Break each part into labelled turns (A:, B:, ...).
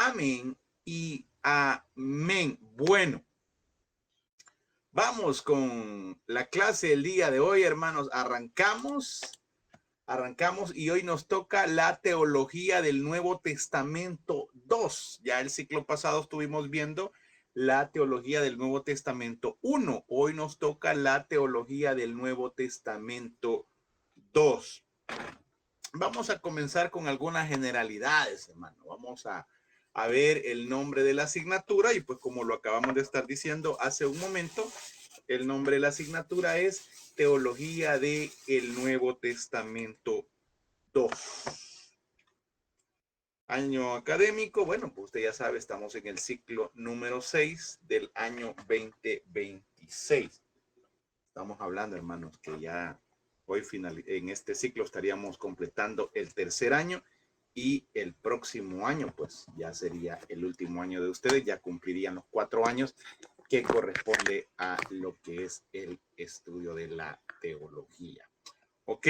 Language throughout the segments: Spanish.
A: Amén y amén. Bueno, vamos con la clase del día de hoy, hermanos. Arrancamos y hoy nos toca la teología del Nuevo Testamento 2. Ya el ciclo pasado estuvimos viendo la teología del Nuevo Testamento 1. Hoy nos toca la teología del Nuevo Testamento 2. Vamos a comenzar con algunas generalidades, hermano. Vamos a ver el nombre de la asignatura y pues como lo acabamos de estar diciendo hace un momento, el nombre de la asignatura es Teología del Nuevo Testamento 2. Año académico, bueno, pues usted ya sabe, estamos en el ciclo número 6 del año 2026. Estamos hablando, hermanos, que ya hoy en este ciclo estaríamos completando el tercer año y el próximo año, pues ya sería el último año de ustedes, ya cumplirían los 4 años que corresponde a lo que es el estudio de la teología. Ok.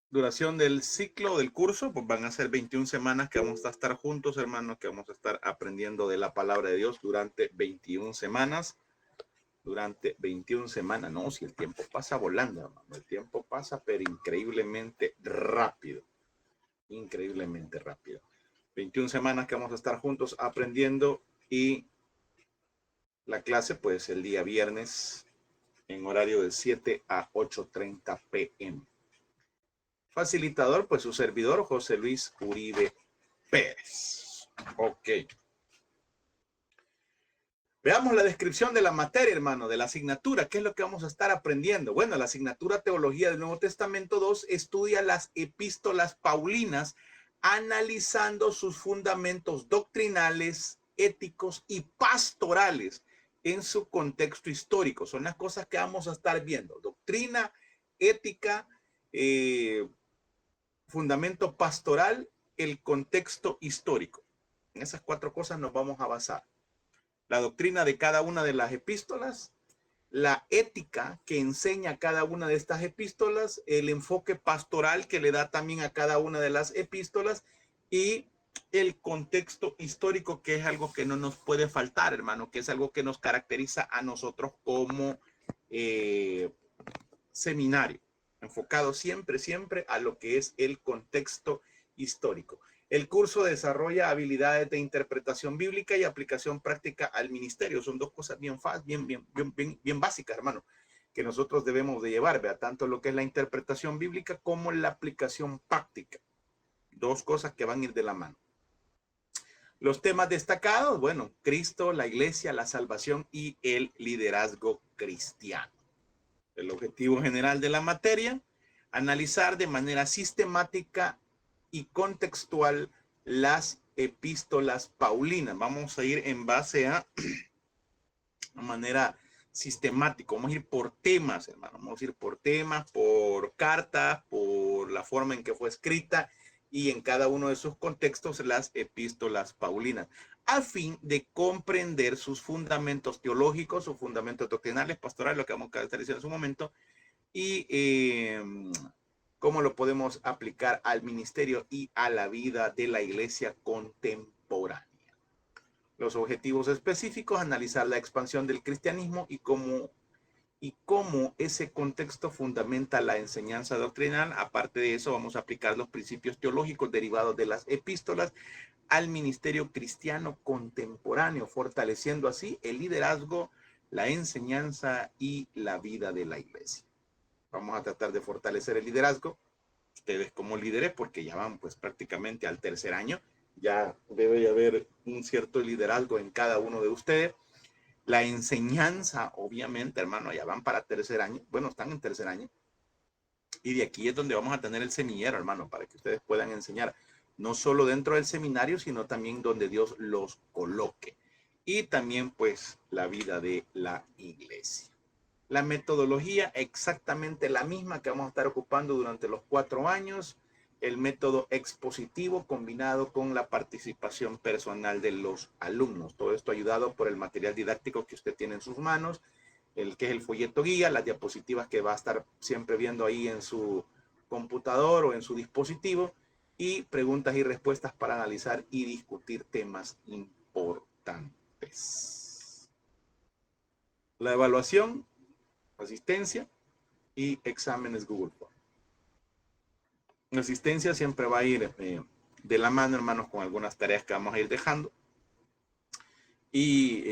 A: Duración del ciclo, del curso, pues van a ser 21 semanas que vamos a estar juntos, hermanos, que vamos a estar aprendiendo de la palabra de Dios durante 21 semanas. Durante 21 semanas, no, si el tiempo pasa volando, hermano, el tiempo pasa, pero increíblemente rápido. Increíblemente rápido. 21 semanas que vamos a estar juntos aprendiendo y la clase, pues, el día viernes en horario de 7 a 8:30 p.m. Facilitador, pues, su servidor, José Luis Uribe Pérez. Ok. Veamos la descripción de la materia, hermano, de la asignatura. ¿Qué es lo que vamos a estar aprendiendo? Bueno, la asignatura Teología del Nuevo Testamento 2 estudia las epístolas paulinas, analizando sus fundamentos doctrinales, éticos y pastorales en su contexto histórico. Son las cosas que vamos a estar viendo. Doctrina, ética, fundamento pastoral, el contexto histórico. En esas 4 cosas nos vamos a basar. La doctrina de cada una de las epístolas, la ética que enseña cada una de estas epístolas, el enfoque pastoral que le da también a cada una de las epístolas y el contexto histórico, que es algo que no nos puede faltar, hermano, que es algo que nos caracteriza a nosotros como seminario, enfocado siempre a lo que es el contexto histórico. El curso desarrolla habilidades de interpretación bíblica y aplicación práctica al ministerio. Son 2 cosas bien básicas, hermano, que nosotros debemos de llevar, ¿verdad? Tanto lo que es la interpretación bíblica como la aplicación práctica. 2 cosas que van a ir de la mano. Los temas destacados, bueno, Cristo, la iglesia, la salvación y el liderazgo cristiano. El objetivo general de la materia, analizar de manera sistemática y contextual las epístolas paulinas. Vamos a ir en base a una manera sistemática. Vamos a ir por temas, hermano. Vamos a ir por temas, por cartas, por la forma en que fue escrita y en cada uno de sus contextos las epístolas paulinas, a fin de comprender sus fundamentos teológicos, sus fundamentos doctrinales, pastorales, lo que vamos a estar diciendo en su momento, y cómo lo podemos aplicar al ministerio y a la vida de la iglesia contemporánea. Los objetivos específicos, analizar la expansión del cristianismo y cómo ese contexto fundamenta la enseñanza doctrinal. Aparte de eso, vamos a aplicar los principios teológicos derivados de las epístolas al ministerio cristiano contemporáneo, fortaleciendo así el liderazgo, la enseñanza y la vida de la iglesia. Vamos a tratar de fortalecer el liderazgo, ustedes como líderes, porque ya van pues prácticamente al tercer año, ya debe de haber un cierto liderazgo en cada uno de ustedes. La enseñanza, obviamente, hermano, ya van para tercer año, bueno, están en tercer año, y de aquí es donde vamos a tener el semillero, hermano, para que ustedes puedan enseñar, no solo dentro del seminario, sino también donde Dios los coloque. Y también, pues, la vida de la iglesia. La metodología exactamente la misma que vamos a estar ocupando durante los 4 años, el método expositivo combinado con la participación personal de los alumnos. Todo esto ayudado por el material didáctico que usted tiene en sus manos, el que es el folleto guía, las diapositivas que va a estar siempre viendo ahí en su computador o en su dispositivo, y preguntas y respuestas para analizar y discutir temas importantes. La evaluación, asistencia y exámenes Google Form. La asistencia siempre va a ir de la mano, hermanos, con algunas tareas que vamos a ir dejando. Y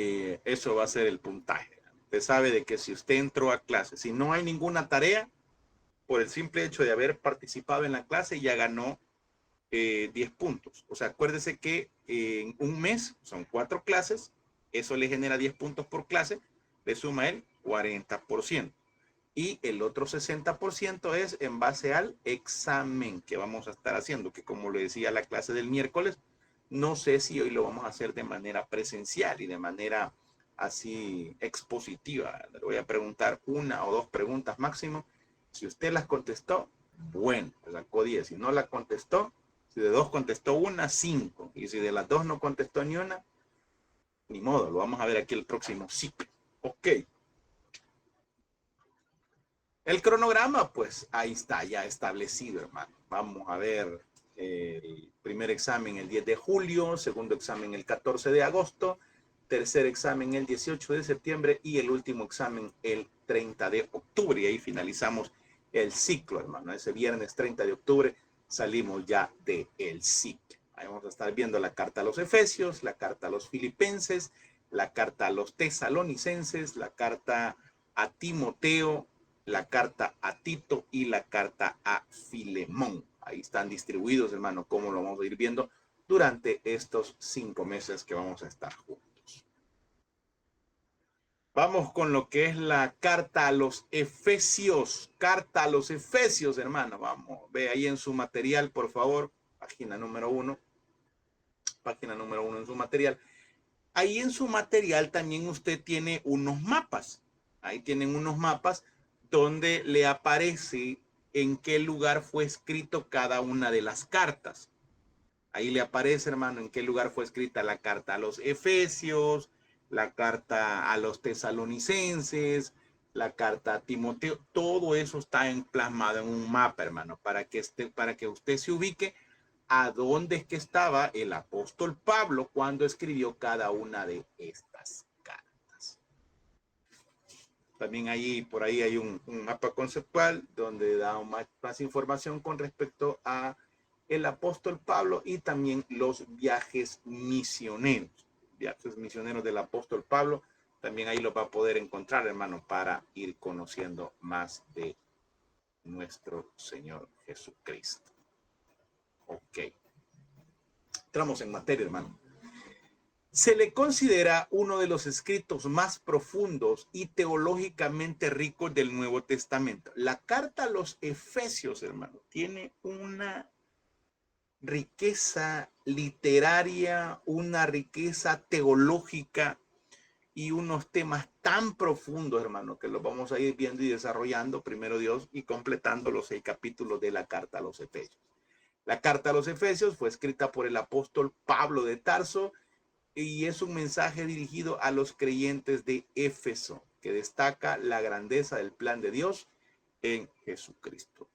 A: eso va a ser el puntaje. Usted sabe de que si usted entró a clase, si no hay ninguna tarea, por el simple hecho de haber participado en la clase, ya ganó 10 puntos. O sea, acuérdese que en un mes son 4 clases, eso le genera 10 puntos por clase, le suma el 40%. Y el otro 60% es en base al examen que vamos a estar haciendo, que como le decía la clase del miércoles, no sé si hoy lo vamos a hacer de manera presencial y de manera así expositiva. Le voy a preguntar 1 o 2 preguntas máximo. Si usted las contestó, bueno, sacó 10. Si no la contestó, si de 2 contestó 1, 5. Y si de las 2 no contestó ni una, ni modo, lo vamos a ver aquí el próximo ciclo. Ok. El cronograma, pues ahí está ya establecido, hermano. Vamos a ver el primer examen el 10 de julio, segundo examen el 14 de agosto, tercer examen el 18 de septiembre y el último examen el 30 de octubre. Y ahí finalizamos el ciclo, hermano. Ese viernes 30 de octubre salimos ya del ciclo. Ahí vamos a estar viendo la carta a los Efesios, la carta a los Filipenses, la carta a los Tesalonicenses, la carta a Timoteo, la carta a Tito y la carta a Filemón. Ahí están distribuidos, hermano, como lo vamos a ir viendo durante estos 5 meses que vamos a estar juntos. Vamos con lo que es la carta a los Efesios. Carta a los Efesios, hermano. Vamos, ve ahí en su material, por favor. Página número 1. Página número 1 en su material. Ahí en su material también usted tiene unos mapas. Ahí tienen unos mapas donde le aparece en qué lugar fue escrito cada una de las cartas. Ahí le aparece, hermano, en qué lugar fue escrita la carta a los Efesios, la carta a los Tesalonicenses, la carta a Timoteo. Todo eso está plasmado en un mapa, hermano, para que usted se ubique a dónde es que estaba el apóstol Pablo cuando escribió cada una de estas cartas. También por ahí hay un mapa conceptual donde da más información con respecto a el apóstol Pablo y también los viajes misioneros. Viajes misioneros del apóstol Pablo. También ahí lo va a poder encontrar, hermano, para ir conociendo más de nuestro Señor Jesucristo. Ok. Entramos en materia, hermano. Se le considera uno de los escritos más profundos y teológicamente ricos del Nuevo Testamento. La carta a los Efesios, hermano, tiene una riqueza literaria, una riqueza teológica y unos temas tan profundos, hermano, que los vamos a ir viendo y desarrollando, primero Dios, y completando los 6 capítulos de la carta a los Efesios. La carta a los Efesios fue escrita por el apóstol Pablo de Tarso, y es un mensaje dirigido a los creyentes de Éfeso, que destaca la grandeza del plan de Dios en Jesucristo.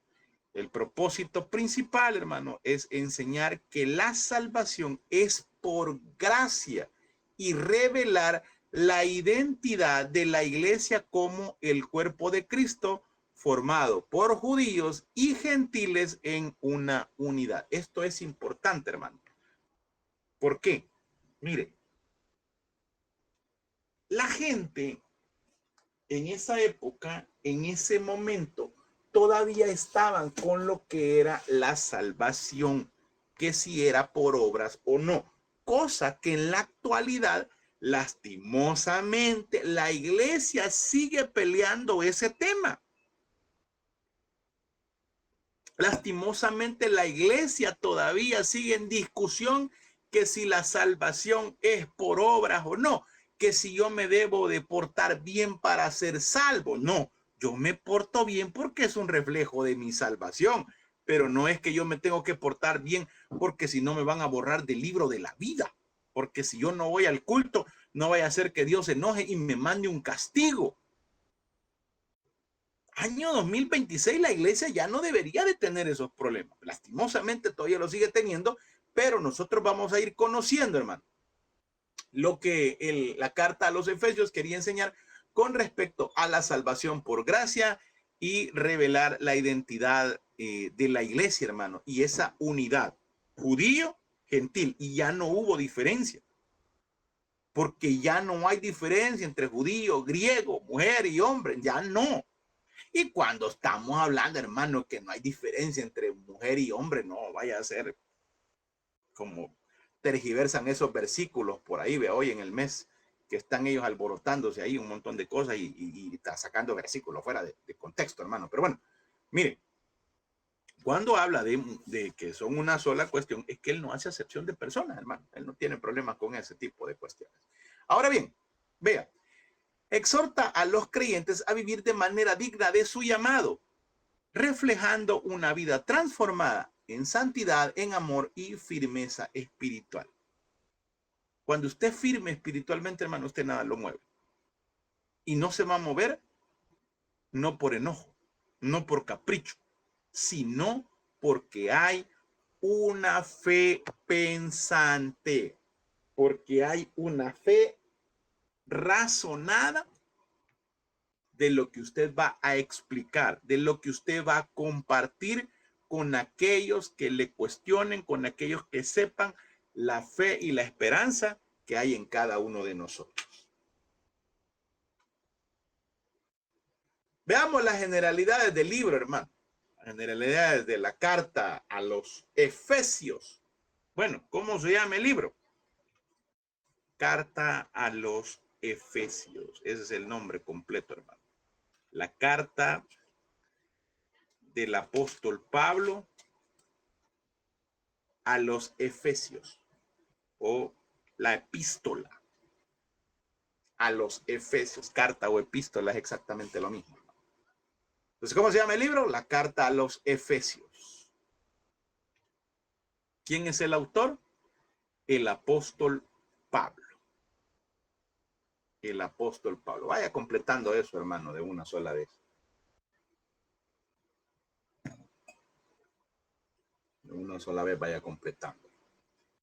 A: El propósito principal, hermano, es enseñar que la salvación es por gracia y revelar la identidad de la iglesia como el cuerpo de Cristo, formado por judíos y gentiles en una unidad. Esto es importante, hermano. ¿Por qué? Mire, la gente en esa época, en ese momento, todavía estaban con lo que era la salvación, que si era por obras o no, cosa que en la actualidad, lastimosamente, la iglesia sigue peleando ese tema. Lastimosamente, la iglesia todavía sigue en discusión que si la salvación es por obras o no, que si yo me debo de portar bien para ser salvo. No, yo me porto bien porque es un reflejo de mi salvación, pero no es que yo me tengo que portar bien porque si no me van a borrar del libro de la vida, porque si yo no voy al culto, no vaya a ser que Dios se enoje y me mande un castigo. Año 2026, la iglesia ya no debería de tener esos problemas. Lastimosamente todavía lo sigue teniendo, pero nosotros vamos a ir conociendo, hermano, lo que la carta a los Efesios quería enseñar con respecto a la salvación por gracia y revelar la identidad de la iglesia, hermano, y esa unidad judío, gentil, y ya no hubo diferencia, porque ya no hay diferencia entre judío, griego, mujer y hombre, ya no. Y cuando estamos hablando, hermano, que no hay diferencia entre mujer y hombre, no vaya a ser como tergiversan esos versículos por ahí, ve hoy en el mes, que están ellos alborotándose ahí un montón de cosas y está sacando versículos fuera de contexto, hermano. Pero bueno, mire, cuando habla de que son una sola cuestión, es que él no hace acepción de personas, hermano. Él no tiene problemas con ese tipo de cuestiones. Ahora bien, vea, exhorta a los creyentes a vivir de manera digna de su llamado, reflejando una vida transformada en santidad, en amor y firmeza espiritual. Cuando usted es firme espiritualmente, hermano, usted nada lo mueve. Y no se va a mover, no por enojo, no por capricho, sino porque hay una fe pensante, porque hay una fe razonada de lo que usted va a explicar, de lo que usted va a compartir con aquellos que le cuestionen, con aquellos que sepan la fe y la esperanza que hay en cada uno de nosotros. Veamos las generalidades del libro, hermano. Las generalidades de la carta a los Efesios. Bueno, ¿cómo se llama el libro? Carta a los Efesios. Ese es el nombre completo, hermano. La carta del apóstol Pablo a los Efesios, o la epístola a los Efesios. Carta o epístola es exactamente lo mismo. Entonces, ¿cómo se llama el libro? La carta a los Efesios. ¿Quién es el autor? El apóstol Pablo. El apóstol Pablo. Vaya completando eso, hermano, de una sola vez. De una sola vez vaya completando.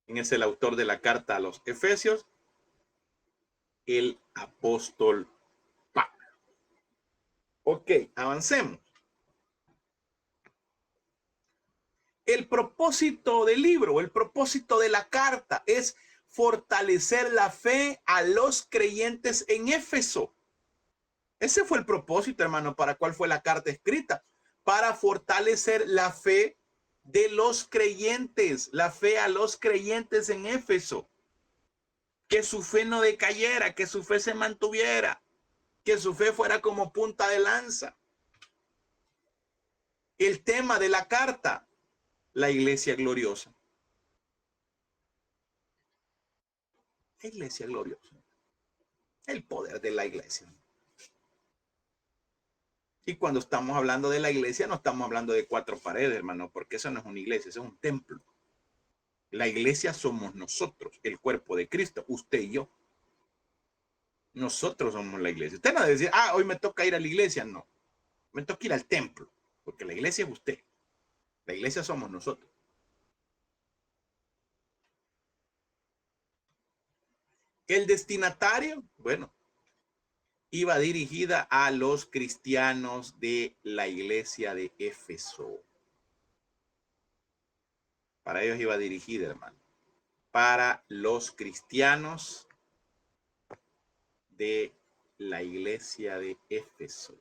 A: ¿Quién es el autor de la carta a los Efesios? El apóstol Pablo. Ok, avancemos. El propósito del libro, el propósito de la carta es fortalecer la fe a los creyentes en Éfeso. Ese fue el propósito, hermano, para cuál fue la carta escrita. Para fortalecer la fe de los creyentes, la fe a los creyentes en Éfeso. Que su fe no decayera, que su fe se mantuviera, que su fe fuera como punta de lanza. El tema de la carta, la iglesia gloriosa. La iglesia gloriosa. El poder de la iglesia. Y cuando estamos hablando de la iglesia, no estamos hablando de cuatro paredes, hermano, porque eso no es una iglesia, eso es un templo. La iglesia somos nosotros, el cuerpo de Cristo, usted y yo. Nosotros somos la iglesia. Usted no debe decir, hoy me toca ir a la iglesia. No, me toca ir al templo, porque la iglesia es usted. La iglesia somos nosotros. El destinatario, bueno, iba dirigida a los cristianos de la iglesia de Éfeso. Para ellos iba dirigida, hermano. Para los cristianos de la iglesia de Éfeso.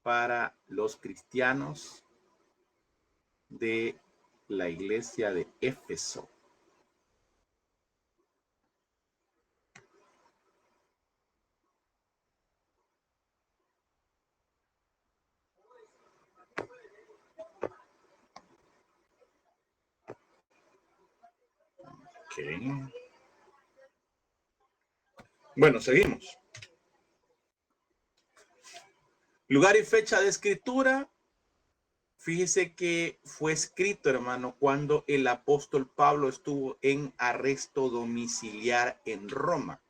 A: Para los cristianos de la iglesia de Éfeso. Okay. Bueno, seguimos. Lugar y fecha de escritura. Fíjese que fue escrito, hermano, cuando el apóstol Pablo estuvo en arresto domiciliar en Roma.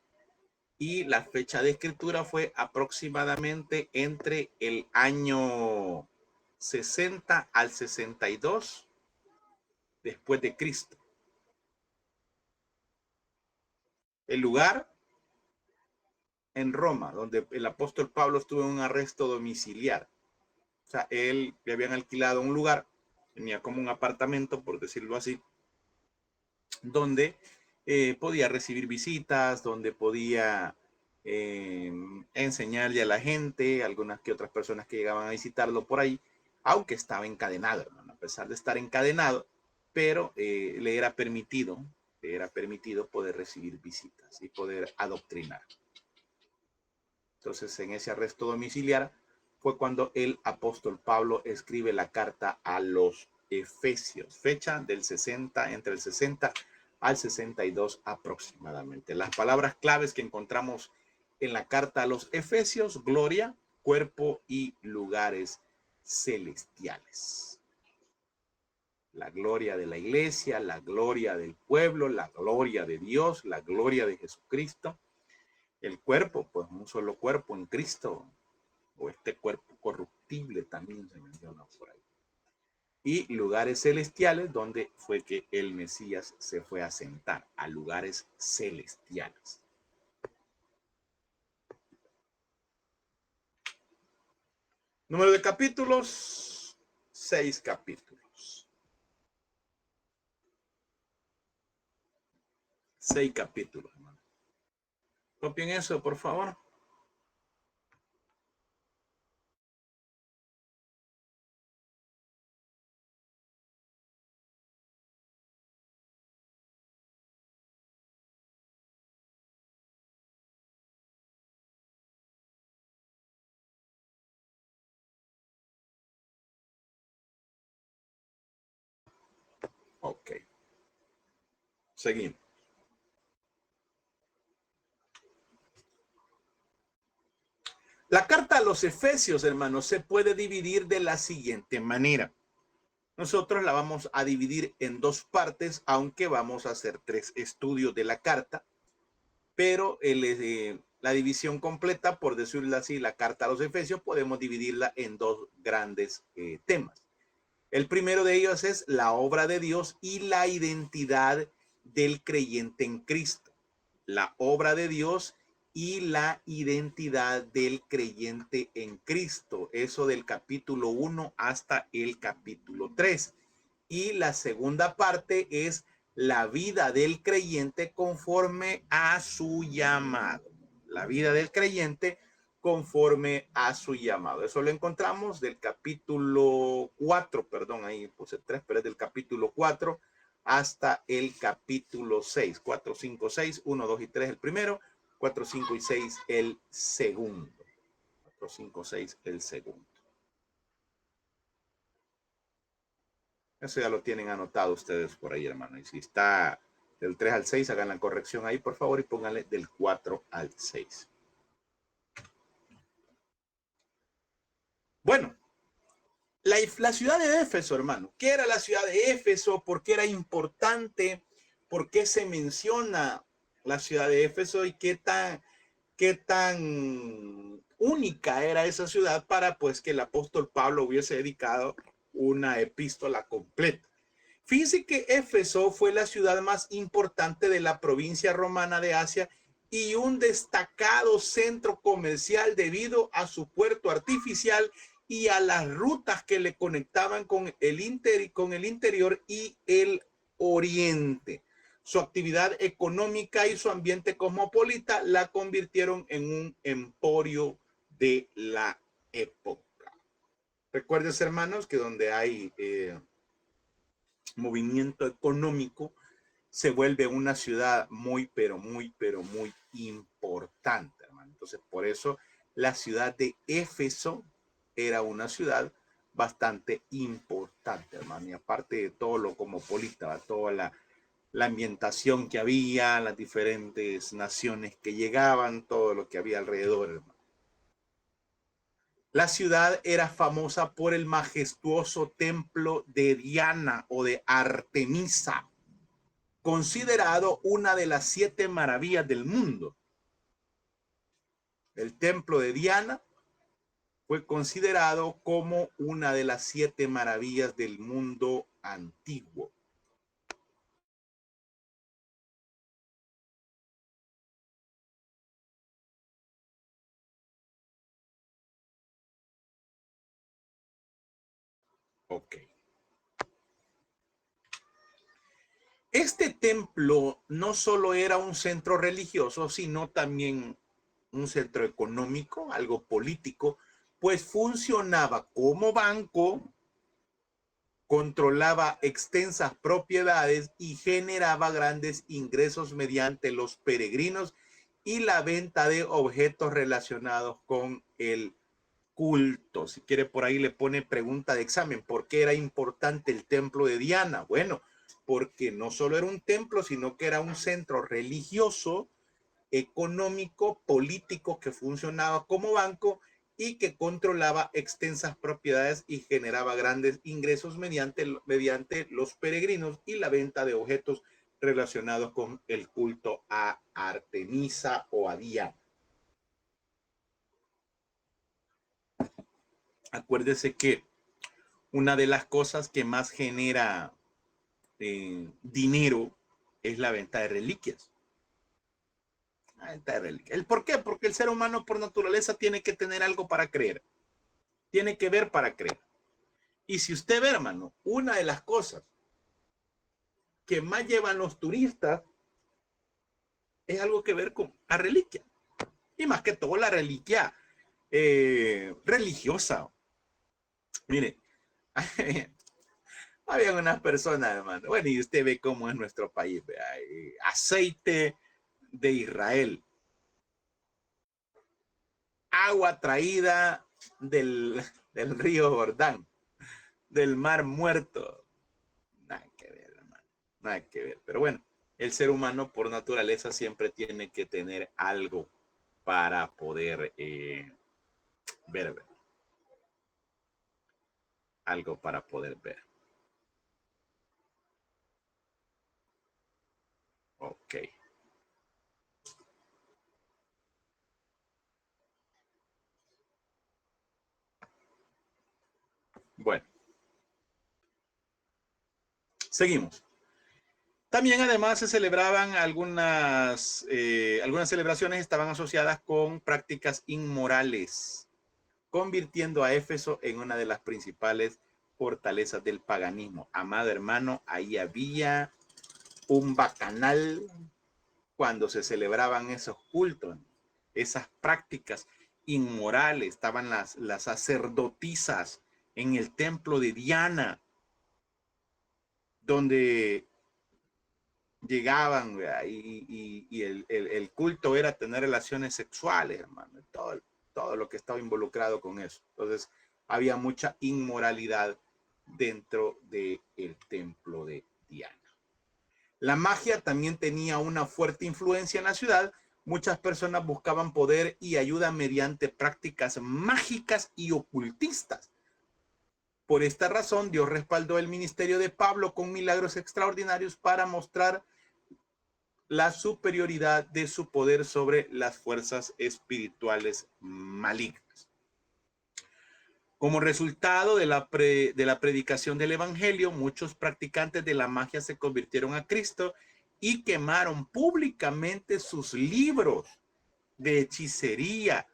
A: y la fecha de escritura fue aproximadamente entre el año 60 al 62 después de Cristo. El lugar en Roma, donde el apóstol Pablo estuvo en un arresto domiciliar. O sea, él le habían alquilado un lugar, tenía como un apartamento, por decirlo así, donde podía recibir visitas, donde podía enseñarle a la gente, algunas que otras personas que llegaban a visitarlo por ahí, aunque estaba encadenado, hermano, a pesar de estar encadenado, pero le era permitido poder recibir visitas y poder adoctrinar. Entonces, en ese arresto domiciliar fue cuando el apóstol Pablo escribe la carta a los Efesios, fecha del 60, entre el 60 al 62 aproximadamente. Las palabras claves que encontramos en la carta a los Efesios: gloria, cuerpo y lugares celestiales. La gloria de la iglesia, la gloria del pueblo, la gloria de Dios, la gloria de Jesucristo. El cuerpo, pues un solo cuerpo en Cristo, o este cuerpo corruptible también se menciona por ahí. Y lugares celestiales, donde fue que el Mesías se fue a sentar, a lugares celestiales. Número de capítulos, 6 capítulos. 6 capítulos, hermano. Copien eso, por favor. Ok. Seguimos. La carta a los Efesios, hermanos, se puede dividir de la siguiente manera. Nosotros la vamos a dividir en 2 partes, aunque vamos a hacer 3 estudios de la carta, pero la división completa, por decirlo así, la carta a los Efesios, podemos dividirla en 2 grandes temas. El primero de ellos es la obra de Dios y la identidad del creyente en Cristo. La obra de Dios y la identidad del creyente en Cristo. Eso del capítulo 1 hasta el capítulo 3. Y la segunda parte es la vida del creyente conforme a su llamado. La vida del creyente conforme a su llamado. Eso lo encontramos del capítulo 4, perdón, ahí puse 3, pero es del capítulo 4 hasta el capítulo 6. 4, 5, 6, 1, 2 y 3 el primero, 4, 5 y 6 el segundo. 4, 5, 6 el segundo. Eso ya lo tienen anotado ustedes por ahí, hermano. Y si está del 3 al 6, hagan la corrección ahí, por favor, y pónganle del 4 al 6. Bueno, la ciudad de Éfeso, hermano. ¿Qué era la ciudad de Éfeso? ¿Por qué era importante? ¿Por qué se menciona la ciudad de Éfeso? ¿Y qué tan única era esa ciudad para pues que el apóstol Pablo hubiese dedicado una epístola completa? Fíjense que Éfeso fue la ciudad más importante de la provincia romana de Asia y un destacado centro comercial debido a su puerto artificial y a las rutas que le conectaban con el interior y el oriente. Su actividad económica y su ambiente cosmopolita la convirtieron en un emporio de la época. Recuerden, hermanos, que donde hay movimiento económico, se vuelve una ciudad muy importante, hermano. Entonces, por eso la ciudad de Éfeso era una ciudad bastante importante, hermano. Y aparte de todo lo cosmopolita, toda la ambientación que había, las diferentes naciones que llegaban, todo lo que había alrededor, hermano. La ciudad era famosa por el majestuoso templo de Diana o de Artemisa, considerado una de las 7 maravillas del mundo. El templo de Diana fue considerado como una de las 7 maravillas del mundo antiguo. Ok. Este templo no solo era un centro religioso, sino también un centro económico, algo político, pues funcionaba como banco, controlaba extensas propiedades y generaba grandes ingresos mediante los peregrinos y la venta de objetos relacionados con el culto. Si quiere, por ahí le pone pregunta de examen. ¿Por qué era importante el templo de Diana? Bueno, porque no solo era un templo, sino que era un centro religioso, económico, político, que funcionaba como banco y que controlaba extensas propiedades y generaba grandes ingresos mediante los peregrinos y la venta de objetos relacionados con el culto a Artemisa o a Diana. Acuérdese que una de las cosas que más genera dinero es la venta de reliquias. La venta de reliquias. ¿El por qué? Porque el ser humano por naturaleza tiene que tener algo para creer. Tiene que ver para creer. Y si usted ve, hermano, una de las cosas que más llevan los turistas es algo que ver con la reliquia. Y más que todo la reliquia religiosa. Mire, había unas personas, hermano. Bueno, y usted ve cómo es nuestro país. Aceite de Israel. Agua traída del río Jordán, del mar muerto. Nada que ver, hermano. Nada que ver. Pero bueno, el ser humano por naturaleza siempre tiene que tener algo para poder ver. Algo para poder ver. Ok. Bueno, seguimos. También además se celebraban algunas celebraciones estaban asociadas con prácticas inmorales, convirtiendo a Éfeso en una de las principales fortalezas del paganismo. Amado hermano, ahí había un bacanal cuando se celebraban esos cultos, esas prácticas inmorales. Estaban las sacerdotisas en el templo de Diana, donde llegaban y el culto era tener relaciones sexuales, hermano, todo lo que estaba involucrado con eso. Entonces, había mucha inmoralidad dentro del templo de Diana. La magia también tenía una fuerte influencia en la ciudad. Muchas personas buscaban poder y ayuda mediante prácticas mágicas y ocultistas. Por esta razón, Dios respaldó el ministerio de Pablo con milagros extraordinarios para mostrar la superioridad de su poder sobre las fuerzas espirituales malignas. Como resultado de la predicación del evangelio, muchos practicantes de la magia se convirtieron a Cristo y quemaron públicamente sus libros de hechicería,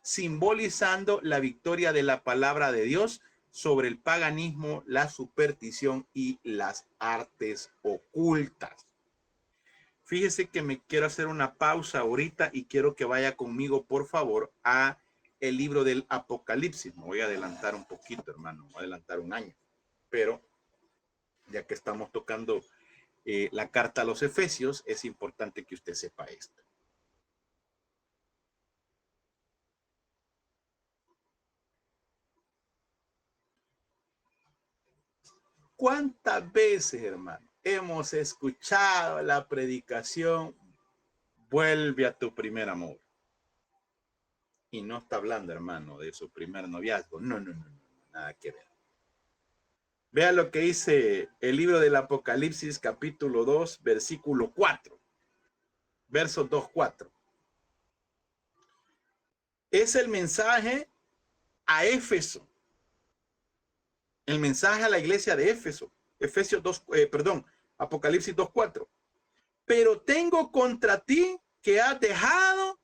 A: simbolizando la victoria de la palabra de Dios sobre el paganismo, la superstición y las artes ocultas. Fíjese que me quiero hacer una pausa ahorita y quiero que vaya conmigo, por favor, a el libro del Apocalipsis. Me voy a adelantar un poquito, hermano, voy a adelantar un año, pero ya que estamos tocando la carta a los Efesios, es importante que usted sepa esto. ¿Cuántas veces, hermano, hemos escuchado la predicación, vuelve a tu primer amor? Y no está hablando, hermano, de su primer noviazgo. No, nada que ver. Vea lo que dice el libro del Apocalipsis, capítulo 2, versículo 4. Verso 2, 4. es el mensaje a Éfeso. El mensaje a la iglesia de Éfeso. Efesios 2, Apocalipsis 2:4. Pero tengo contra ti que has dejado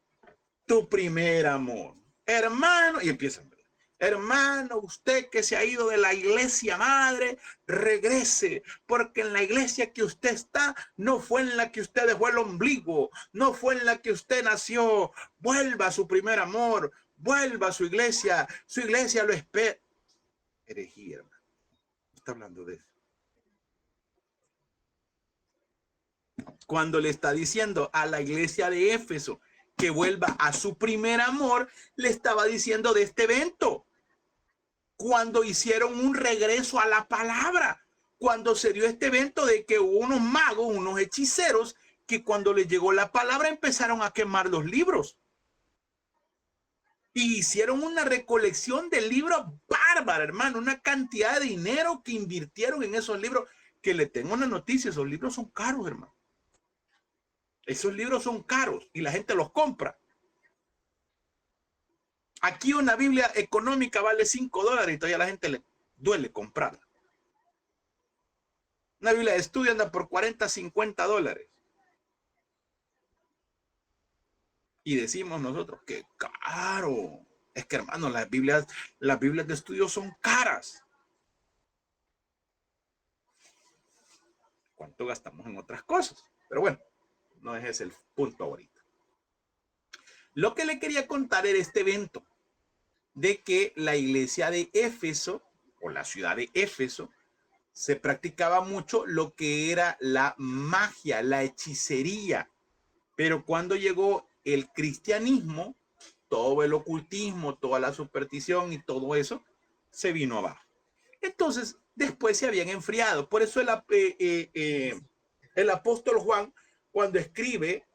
A: tu primer amor. Hermano, y empiezan, ¿verdad? Hermano, usted que se ha ido de la iglesia madre, regrese, porque en la iglesia que usted está, no fue en la que usted dejó el ombligo, no fue en la que usted nació. Vuelva a su primer amor, vuelva a su iglesia lo espera. Herejía, hermano. Está hablando de eso. Cuando le está diciendo a la iglesia de Éfeso que vuelva a su primer amor, le estaba diciendo de este evento. Cuando hicieron un regreso a la palabra, cuando se dio este evento de que hubo unos magos, unos hechiceros, que cuando les llegó la palabra empezaron a quemar los libros. Y hicieron una recolección de libros bárbara, hermano, una cantidad de dinero que invirtieron en esos libros, que le tengo una noticia, esos libros son caros, hermano. Esos libros son caros y la gente los compra. Aquí una Biblia económica vale $5 y todavía a la gente le duele comprarla. Una Biblia de estudio anda por $40, $50. Y decimos nosotros, ¡qué caro! Es que, hermano, las Biblias de estudio son caras. ¿Cuánto gastamos en otras cosas? Pero bueno, no es ese el punto ahorita. Lo que le quería contar era este evento de que la iglesia de Éfeso, o la ciudad de Éfeso, se practicaba mucho lo que era la magia, la hechicería. Pero cuando llegó el cristianismo, todo el ocultismo, toda la superstición y todo eso se vino abajo. Entonces, después se habían enfriado. Por eso el apóstol Juan, cuando escribe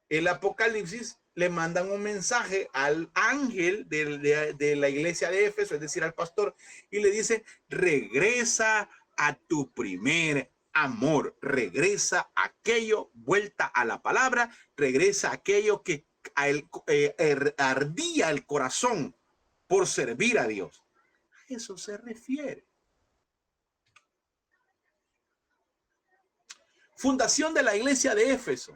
A: el Apocalipsis, le mandan un mensaje al ángel de la iglesia de Éfeso, es decir, al pastor, y le dice, regresa a tu primer amor, regresa aquello, vuelta a la palabra, regresa aquello que a él, ardía el corazón por servir a Dios. A eso se refiere. Fundación de la iglesia de Éfeso.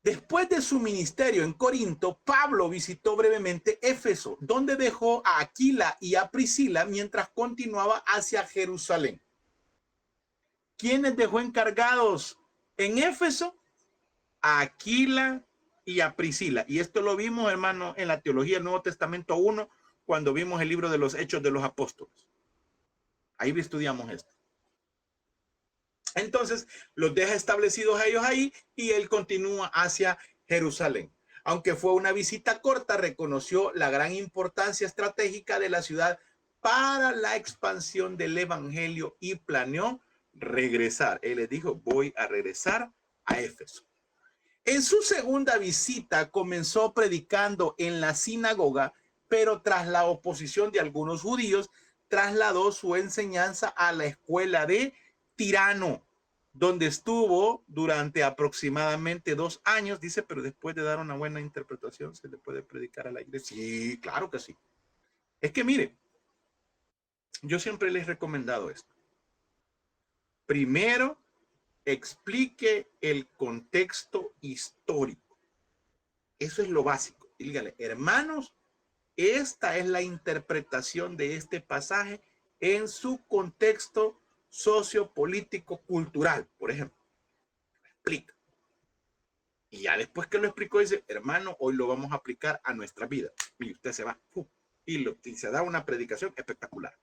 A: Después de su ministerio en Corinto, Pablo visitó brevemente Éfeso, donde dejó a Aquila y a Priscila mientras continuaba hacia Jerusalén. ¿Quiénes dejó encargados en Éfeso? A Aquila y a Priscila. Y esto lo vimos, hermano, en la teología del Nuevo Testamento 1, cuando vimos el libro de los Hechos de los Apóstoles. Ahí estudiamos esto. Entonces los deja establecidos a ellos ahí y él continúa hacia Jerusalén. Aunque fue una visita corta, reconoció la gran importancia estratégica de la ciudad para la expansión del evangelio y planeó regresar. Él les dijo, voy a regresar a Éfeso. En su segunda visita comenzó predicando en la sinagoga, pero tras la oposición de algunos judíos, trasladó su enseñanza a la escuela de Tirano, donde estuvo durante aproximadamente 2 años. Dice, pero después de dar una buena interpretación, ¿se le puede predicar a la iglesia? Sí, claro que sí. Es que mire, yo siempre les he recomendado esto. Primero, explique el contexto histórico. Eso es lo básico. Dígale, hermanos, esta es la interpretación de este pasaje en su contexto sociopolítico cultural, por ejemplo. Explica. Y ya después que lo explicó, dice, hermano, hoy lo vamos a aplicar a nuestra vida. Y usted se va y se da una predicación espectacular.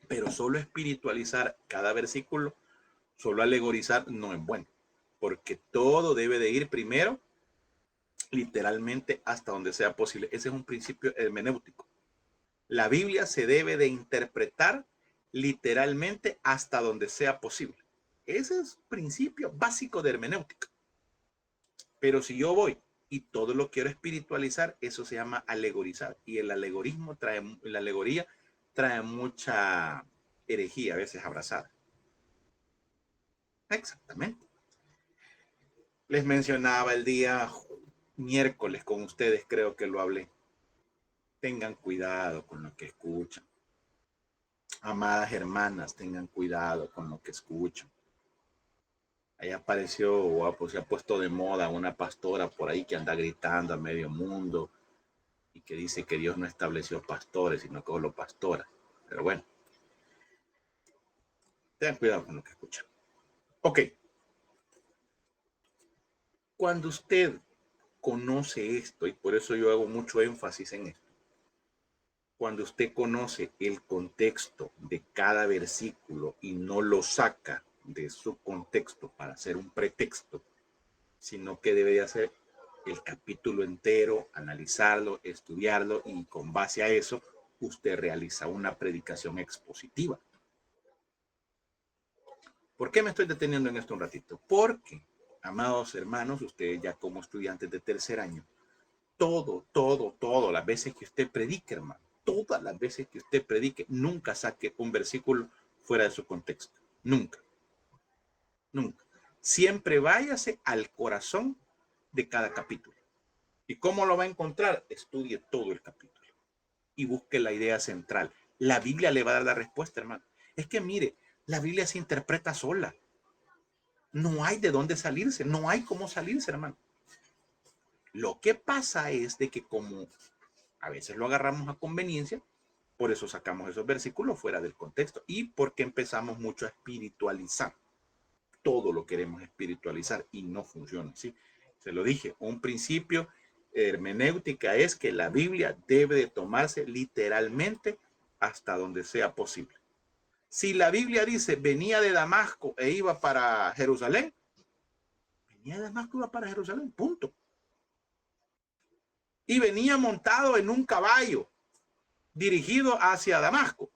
A: Pero solo espiritualizar cada versículo, solo alegorizar, no es bueno. Porque todo debe de ir primero, literalmente, hasta donde sea posible. Ese es un principio hermenéutico. La Biblia se debe de interpretar literalmente hasta donde sea posible. Ese es el principio básico de hermenéutica. Pero si yo voy y todo lo quiero espiritualizar, eso se llama alegorizar. Y la alegoría trae mucha herejía, a veces abrazada. Exactamente. Les mencionaba el día miércoles con ustedes, creo que lo hablé. Tengan cuidado con lo que escuchan. Amadas hermanas, tengan cuidado con lo que escuchan. Ahí apareció o pues, se ha puesto de moda una pastora por ahí que anda gritando a medio mundo y que dice que Dios no estableció pastores, sino que solo pastoras. Pero bueno, tengan cuidado con lo que escuchan. Ok. Cuando usted conoce esto, y por eso yo hago mucho énfasis en esto, cuando usted conoce el contexto de cada versículo y no lo saca de su contexto para hacer un pretexto, sino que debe de hacer el capítulo entero, analizarlo, estudiarlo y con base a eso usted realiza una predicación expositiva. ¿Por qué me estoy deteniendo en esto un ratito? Porque, amados hermanos, ustedes ya como estudiantes de tercer año, todo, las veces que usted predique, hermano, todas las veces que usted predique, nunca saque un versículo fuera de su contexto. Nunca. Nunca. Siempre váyase al corazón de cada capítulo. ¿Y cómo lo va a encontrar? Estudie todo el capítulo y busque la idea central. La Biblia le va a dar la respuesta, hermano. Es que mire, la Biblia se interpreta sola. No hay de dónde salirse, no hay cómo salirse, hermano. Lo que pasa es de que como a veces lo agarramos a conveniencia, por eso sacamos esos versículos fuera del contexto y porque empezamos mucho a espiritualizar. Todo lo queremos espiritualizar y no funciona así. Se lo dije, un principio hermenéutica es que la Biblia debe de tomarse literalmente hasta donde sea posible. Si la Biblia dice venía de Damasco e iba para Jerusalén, venía de Damasco y iba para Jerusalén, punto. Y venía montado en un caballo dirigido hacia Damasco.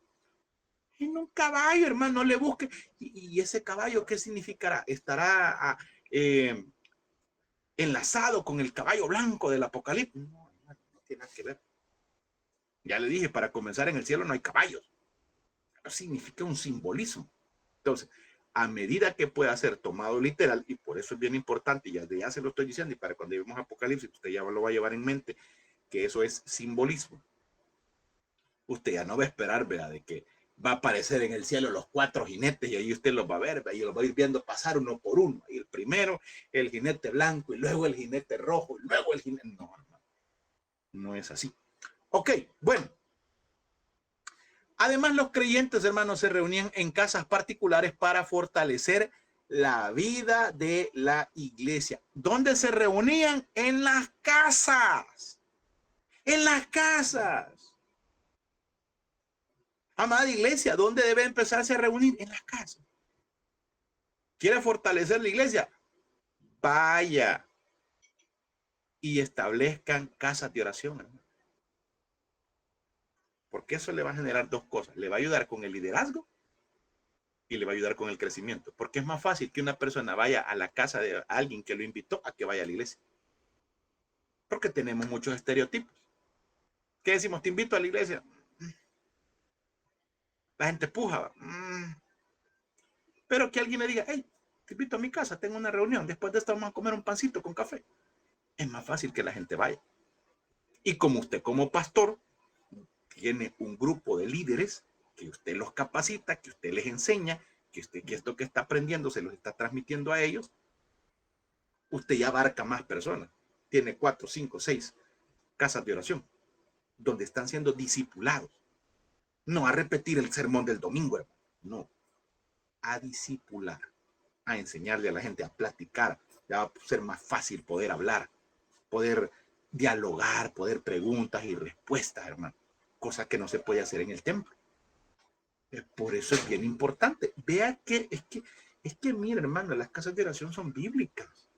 A: En un caballo, hermano, no le busque. ¿Y ese caballo qué significará? ¿Estará enlazado con el caballo blanco del Apocalipsis? No, no tiene nada que ver. Ya le dije, para comenzar en el cielo no hay caballos. Eso significa un simbolismo. Entonces, a medida que pueda ser tomado literal, y por eso es bien importante, ya se lo estoy diciendo, y para cuando llevemos Apocalipsis, usted ya lo va a llevar en mente, que eso es simbolismo. Usted ya no va a esperar, ¿verdad?, de que va a aparecer en el cielo los 4 jinetes y ahí usted los va a ver, ¿verdad?, y los va a ir viendo pasar uno por uno. Y el primero, el jinete blanco, y luego el jinete rojo, y luego el jinete... No, hermano, no es así. Ok, bueno. Además, los creyentes, hermanos, se reunían en casas particulares para fortalecer la vida de la iglesia. ¿Dónde se reunían? En las casas. En las casas. Amada iglesia, ¿dónde debe empezarse a reunir? En las casas. ¿Quiere fortalecer la iglesia? Vaya y establezcan casas de oración, hermano. Porque eso le va a generar 2 cosas. Le va a ayudar con el liderazgo y le va a ayudar con el crecimiento. Porque es más fácil que una persona vaya a la casa de alguien que lo invitó a que vaya a la iglesia. Porque tenemos muchos estereotipos. ¿Qué decimos? Te invito a la iglesia. La gente puja. Pero que alguien le diga, hey, te invito a mi casa, tengo una reunión. Después de esto vamos a comer un pancito con café. Es más fácil que la gente vaya. Y como usted como pastor tiene un grupo de líderes que usted los capacita, que usted les enseña, que esto que está aprendiendo se los está transmitiendo a ellos, usted ya abarca más personas. Tiene 4, 5, 6 casas de oración donde están siendo discipulados. No a repetir el sermón del domingo, hermano. No, a discipular, a enseñarle a la gente a platicar. Ya va a ser más fácil poder hablar, poder dialogar, poder preguntas y respuestas, hermano. Cosa que no se puede hacer en el templo. Por eso es bien importante. Vea que es que mira, hermano, las casas de oración son bíblicas.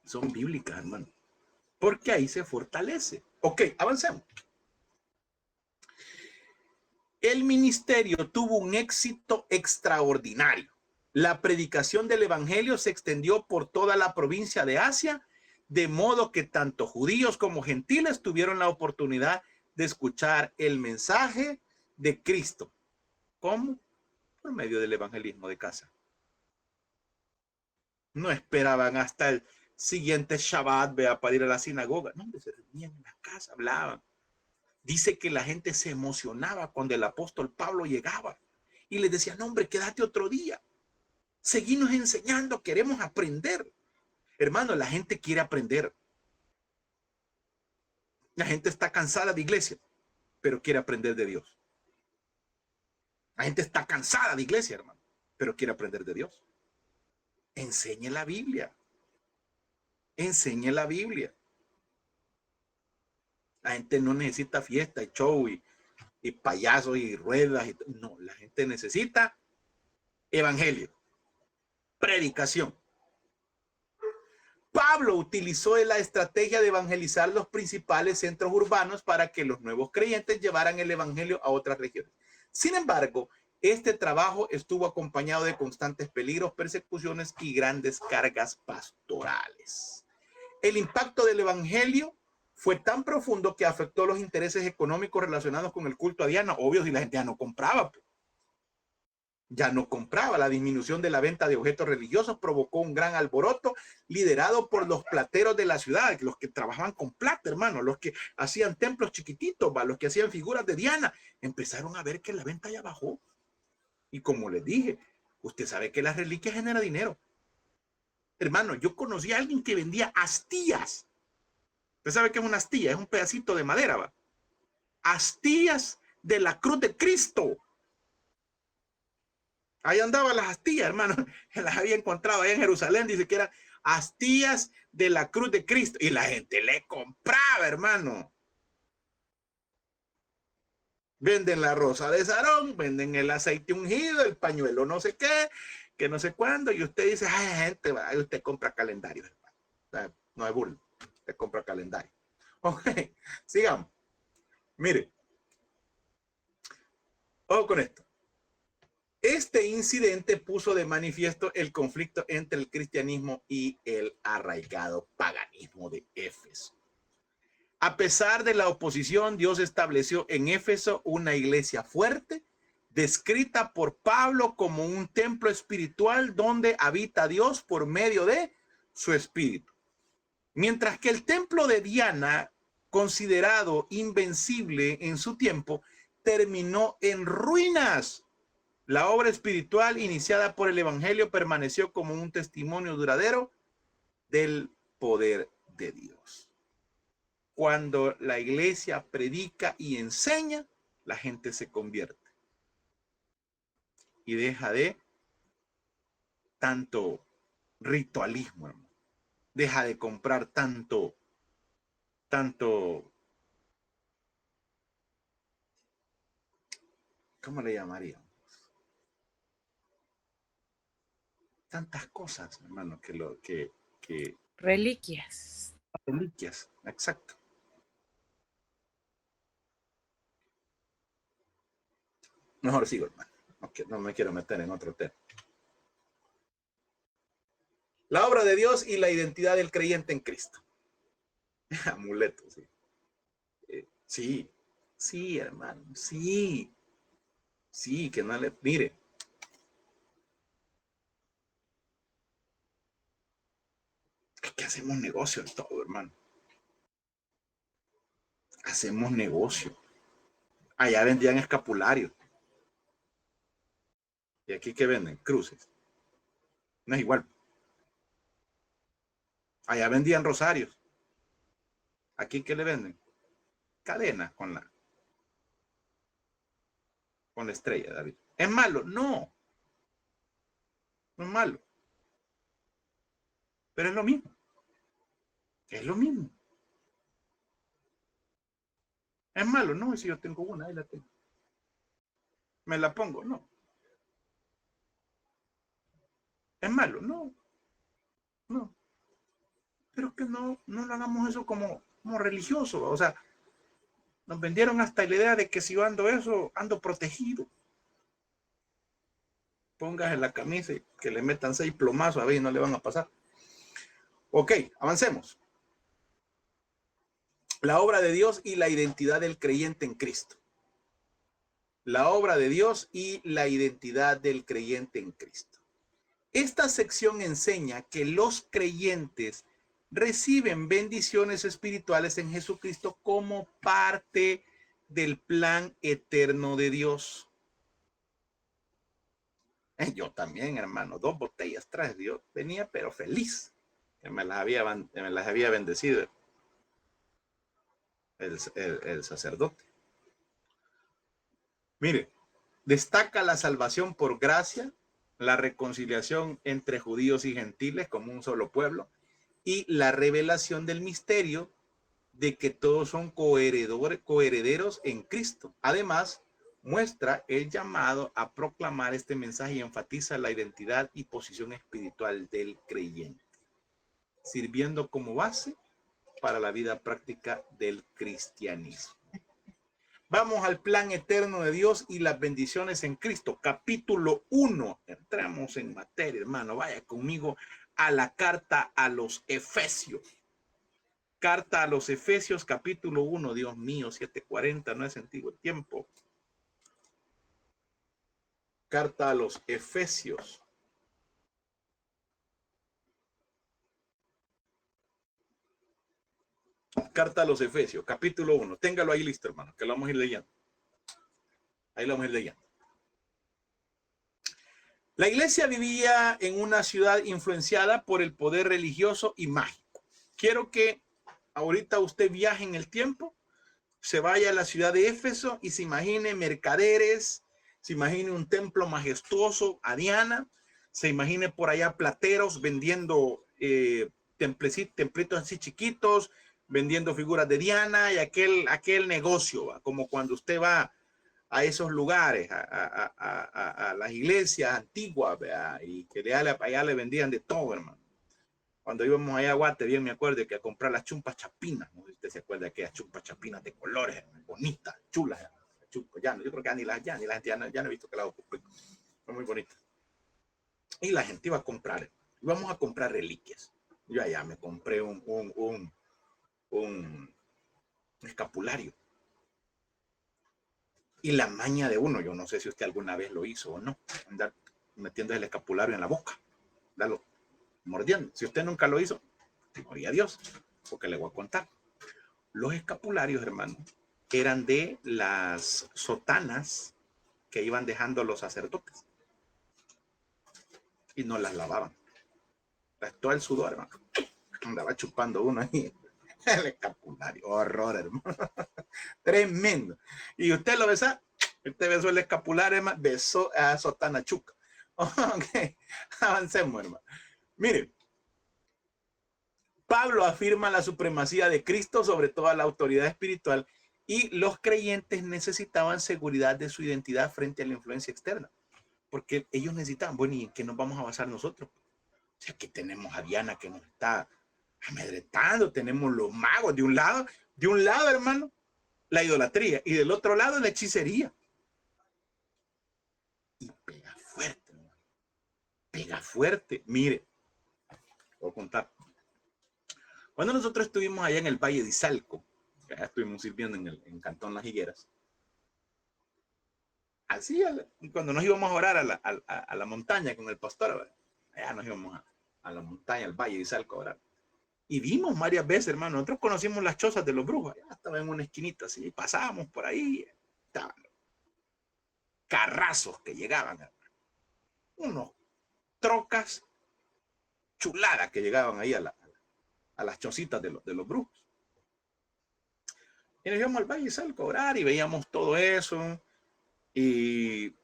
A: Son bíblicas, hermano. Porque ahí se fortalece. Ok, avancemos. El ministerio tuvo un éxito extraordinario. La predicación del evangelio se extendió por toda la provincia de Asia, de modo que tanto judíos como gentiles tuvieron la oportunidad de escuchar el mensaje de Cristo. ¿Cómo? Por medio del evangelismo de casa. No esperaban hasta el siguiente Shabbat, vea, para ir a la sinagoga. No, se reunían en la casa, hablaban. Dice que la gente se emocionaba cuando el apóstol Pablo llegaba y les decía, no, hombre, quédate otro día. Seguimos enseñando, queremos aprender. Hermano, la gente quiere aprender. La gente está cansada de iglesia, pero quiere aprender de Dios. La gente está cansada de iglesia, hermano, pero quiere aprender de Dios. Enseñe la Biblia. Enseñe la Biblia. La gente no necesita fiesta y show y payasos y ruedas. No, la gente necesita evangelio, predicación. Pablo utilizó la estrategia de evangelizar los principales centros urbanos para que los nuevos creyentes llevaran el evangelio a otras regiones. Sin embargo, este trabajo estuvo acompañado de constantes peligros, persecuciones y grandes cargas pastorales. El impacto del evangelio fue tan profundo que afectó los intereses económicos relacionados con el culto a Diana. Obvio, si la gente ya no compraba. Ya no compraba. La disminución de la venta de objetos religiosos provocó un gran alboroto liderado por los plateros de la ciudad, los que trabajaban con plata, hermano, los que hacían templos chiquititos, los que hacían figuras de Diana. Empezaron a ver que la venta ya bajó. Y como les dije, usted sabe que las reliquias generan dinero. Hermano, yo conocí a alguien que vendía astillas. Usted sabe que es una astilla, es un pedacito de madera, ¿va? Astillas de la cruz de Cristo. Ahí andaban las astillas, hermano. Las había encontrado allá en Jerusalén. Dice que eran astillas de la cruz de Cristo. Y la gente le compraba, hermano. Venden la rosa de Sarón, venden el aceite ungido, el pañuelo no sé qué, que no sé cuándo. Y usted dice, ay, gente, usted compra calendario, hermano. No es burla. Usted compra calendario. Ok, sigamos. Mire. Ojo con esto. Este incidente puso de manifiesto el conflicto entre el cristianismo y el arraigado paganismo de Éfeso. A pesar de la oposición, Dios estableció en Éfeso una iglesia fuerte, descrita por Pablo como un templo espiritual donde habita Dios por medio de su espíritu. Mientras que el templo de Diana, considerado invencible en su tiempo, terminó en ruinas. La obra espiritual iniciada por el evangelio permaneció como un testimonio duradero del poder de Dios. Cuando la iglesia predica y enseña, la gente se convierte y deja de tanto ritualismo, hermano. Deja de comprar tanto, ¿cómo le llamaríamos? Tantas cosas, hermano, que
B: reliquias.
A: Reliquias, exacto. Mejor sigo, hermano. No me quiero meter en otro tema. La obra de Dios y la identidad del creyente en Cristo. Amuleto, sí. Sí, hermano, sí. Sí, que no le... Mire. Es que hacemos negocio en todo, hermano. Hacemos negocio. Allá vendían escapularios. ¿Y aquí qué venden? Cruces. No es igual. Allá vendían rosarios. ¿Aquí qué le venden? Cadenas con la estrella, David. ¿Es malo? No. No es malo. Pero es lo mismo. Es lo mismo. ¿Es malo? No, si yo tengo una, ahí la tengo. ¿Me la pongo? No. ¿Es malo? No. No. Pero que no lo hagamos eso como religioso. O sea, nos vendieron hasta la idea de que si yo ando eso, ando protegido. Póngase la camisa y que le metan 6 plomazos a ver y no le van a pasar. Ok, avancemos. La obra de Dios y la identidad del creyente en Cristo. La obra de Dios y la identidad del creyente en Cristo. Esta sección enseña que los creyentes reciben bendiciones espirituales en Jesucristo como parte del plan eterno de Dios. Yo también, hermano, 2 botellas traje. Dios venía, pero feliz, que me las había bendecido el sacerdote. Mire, destaca la salvación por gracia, la reconciliación entre judíos y gentiles como un solo pueblo, y la revelación del misterio de que todos son coherederos en Cristo. Además, muestra el llamado a proclamar este mensaje y enfatiza la identidad y posición espiritual del creyente, sirviendo como base para la vida práctica del cristianismo. Vamos al plan eterno de Dios y las bendiciones en Cristo. Capítulo 1. Entramos en materia, hermano. Vaya conmigo a la carta a los Efesios. Carta a los Efesios, capítulo 1. Dios mío, 7:40, no es antiguo el tiempo. Carta a los Efesios. Carta a los Efesios, capítulo 1. Téngalo ahí listo, hermano, que lo vamos a ir leyendo. Ahí lo vamos a ir leyendo. La iglesia vivía en una ciudad influenciada por el poder religioso y mágico. Quiero que ahorita usted viaje en el tiempo, se vaya a la ciudad de Éfeso y se imagine mercaderes, se imagine un templo majestuoso a Diana, se imagine por allá plateros vendiendo templitos así chiquitos, vendiendo figuras de Diana y aquel negocio, como cuando usted va a esos lugares, a las iglesias antiguas, ¿verdad? Y que allá le vendían de todo, hermano. Cuando íbamos allá a Guate, bien me acuerdo que a comprar las chumpas chapinas, no sé si usted se acuerda de aquellas chumpas chapinas de colores, bonitas, chulas, ya no, yo creo que ya no he visto que las ocupen, son muy bonitas. Y la gente iba a comprar, íbamos a comprar reliquias. Yo allá me compré un escapulario. Y la maña de uno, yo no sé si usted alguna vez lo hizo o no, andar metiendo el escapulario en la boca, darlo mordiendo. Si usted nunca lo hizo, gloria a Dios, porque le voy a contar. Los escapularios, hermano, eran de las sotanas que iban dejando los sacerdotes y no las lavaban. Todo el sudor, hermano. Andaba chupando uno ahí. El escapulario, horror, hermano. Tremendo. Y usted lo besa, usted besó el escapulario, hermano, besó a sotana chuca. Ok, avancemos, hermano. Miren, Pablo afirma la supremacía de Cristo sobre toda la autoridad espiritual y los creyentes necesitaban seguridad de su identidad frente a la influencia externa, porque ellos necesitaban, bueno, ¿y en qué nos vamos a basar nosotros? O sea, aquí tenemos a Diana que nos está amedretando, tenemos los magos de un lado, hermano, la idolatría, y del otro lado la hechicería. Y pega fuerte, hermano. Pega fuerte. Mire, voy a contar. Cuando nosotros estuvimos allá en el Valle de Izalco, allá estuvimos sirviendo en Cantón Las Higueras, así, cuando nos íbamos a orar a la montaña con el pastor, allá nos íbamos a la montaña, al Valle de Izalco a orar. Y vimos varias veces, hermano, nosotros conocimos las chozas de los brujos, ya estaba en una esquinita así, pasábamos por ahí, estaban carrazos que llegaban, hermano. Unos trocas chuladas que llegaban ahí a las chocitas de los brujos. Y nos íbamos al Valle de Izalco a orar y veíamos todo eso, y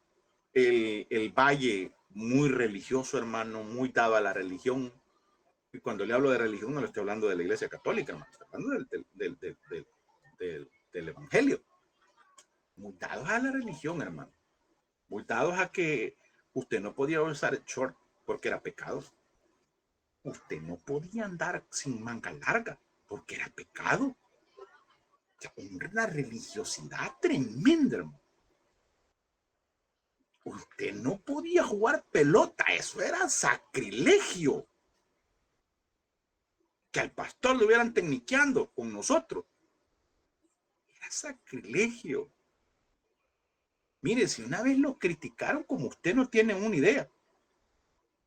A: el valle muy religioso, hermano, muy dado a la religión. Y cuando le hablo de religión no le estoy hablando de la iglesia católica, hermano, estoy hablando del evangelio. Muy dados a la religión, hermano. Muy dados a que usted no podía usar short porque era pecado. Usted no podía andar sin manga larga porque era pecado. O sea, una religiosidad tremenda, hermano. Usted no podía jugar pelota, eso era sacrilegio. Que al pastor lo hubieran tecniqueando con nosotros. Era sacrilegio. Mire, si una vez lo criticaron como usted no tiene una idea.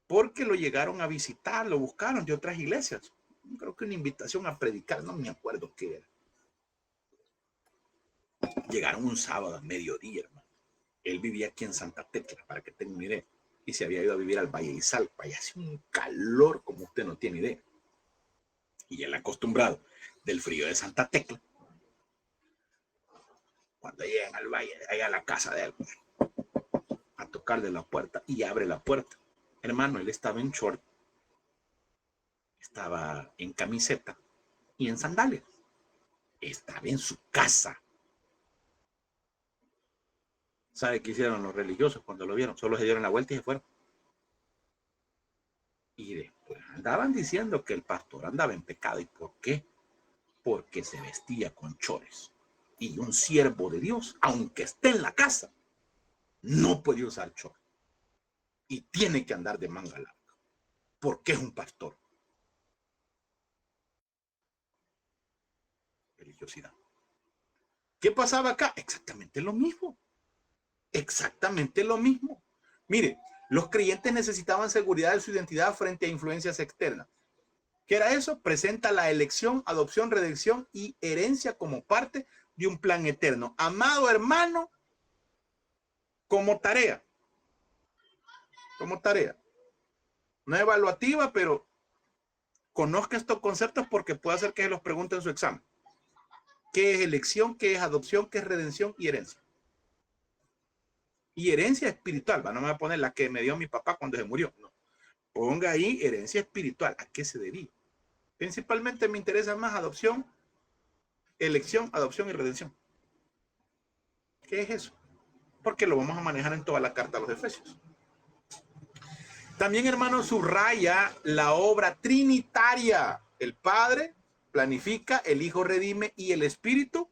A: porque lo llegaron a visitar, lo buscaron de otras iglesias. Creo que una invitación a predicar, no me acuerdo qué era. Llegaron un sábado a mediodía, hermano. Él vivía aquí en Santa Tecla, para que tengan una idea, y se había ido a vivir al Valle de Izalco. Allá hace un calor como usted no tiene idea. Y él acostumbrado del frío de Santa Tecla. Cuando llegan al valle, allá a la casa de él, a tocarle la puerta, y abre la puerta. Hermano, él estaba en short, estaba en camiseta y en sandalias. Estaba en su casa. ¿Sabe qué hicieron los religiosos cuando lo vieron? Solo se dieron la vuelta y se fueron. Y después andaban diciendo que el pastor andaba en pecado. ¿Y por qué? Porque se vestía con chores. Y un siervo de Dios, aunque esté en la casa, no puede usar chores. Y tiene que andar de manga larga. Porque es un pastor. Religiosidad. ¿Qué pasaba acá? Exactamente lo mismo. Exactamente lo mismo. Mire, los creyentes necesitaban seguridad de su identidad frente a influencias externas. ¿Qué era eso? Presenta la elección, adopción, redención y herencia como parte de un plan eterno. Amado hermano, como tarea. Como tarea. No evaluativa, pero conozca estos conceptos porque puede hacer que se los pregunten en su examen. ¿Qué es elección? ¿Qué es adopción? ¿Qué es redención y herencia? Y herencia espiritual. No me voy a poner la que me dio mi papá cuando se murió. No. Ponga ahí herencia espiritual. ¿A qué se deriva? Principalmente me interesa más adopción, elección, adopción y redención. ¿Qué es eso? Porque lo vamos a manejar en toda la carta a los Efesios. También, hermano, subraya la obra trinitaria. El Padre planifica, el Hijo redime y el Espíritu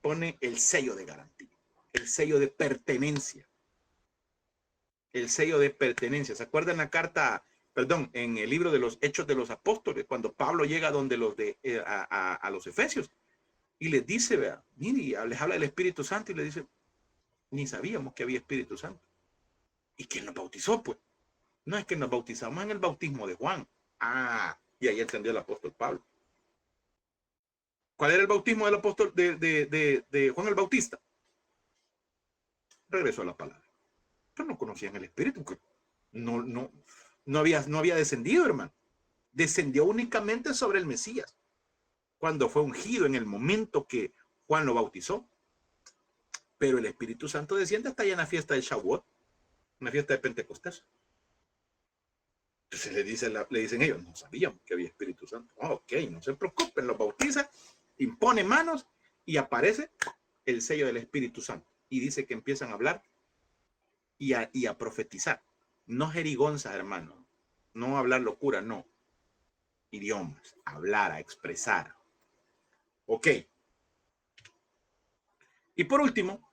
A: pone el sello de garantía, el sello de pertenencia. El sello de pertenencia. ¿Se acuerdan la carta, perdón, en el libro de los Hechos de los Apóstoles, cuando Pablo llega donde a los Efesios y les dice, vea, mire, les habla del Espíritu Santo y le dice, ni sabíamos que había Espíritu Santo. ¿Y quién nos bautizó? Pues no es que nos bautizamos en el bautismo de Juan. Ah, y ahí entendió el apóstol Pablo. ¿Cuál era el bautismo del apóstol de Juan el Bautista? Regresó a la palabra. Pero no conocían el Espíritu, porque no había descendido, hermano. Descendió únicamente sobre el Mesías, cuando fue ungido en el momento que Juan lo bautizó. Pero el Espíritu Santo desciende hasta allá en la fiesta de Shavuot, una fiesta de Pentecostés. Entonces le dicen ellos, no sabíamos que había Espíritu Santo. Oh, ok, no se preocupen, los bautiza, impone manos y aparece el sello del Espíritu Santo. Y dice que empiezan a hablar y a profetizar. No jerigonza, hermano. No hablar locura, no. Idiomas, hablar, a expresar. Ok. Y por último,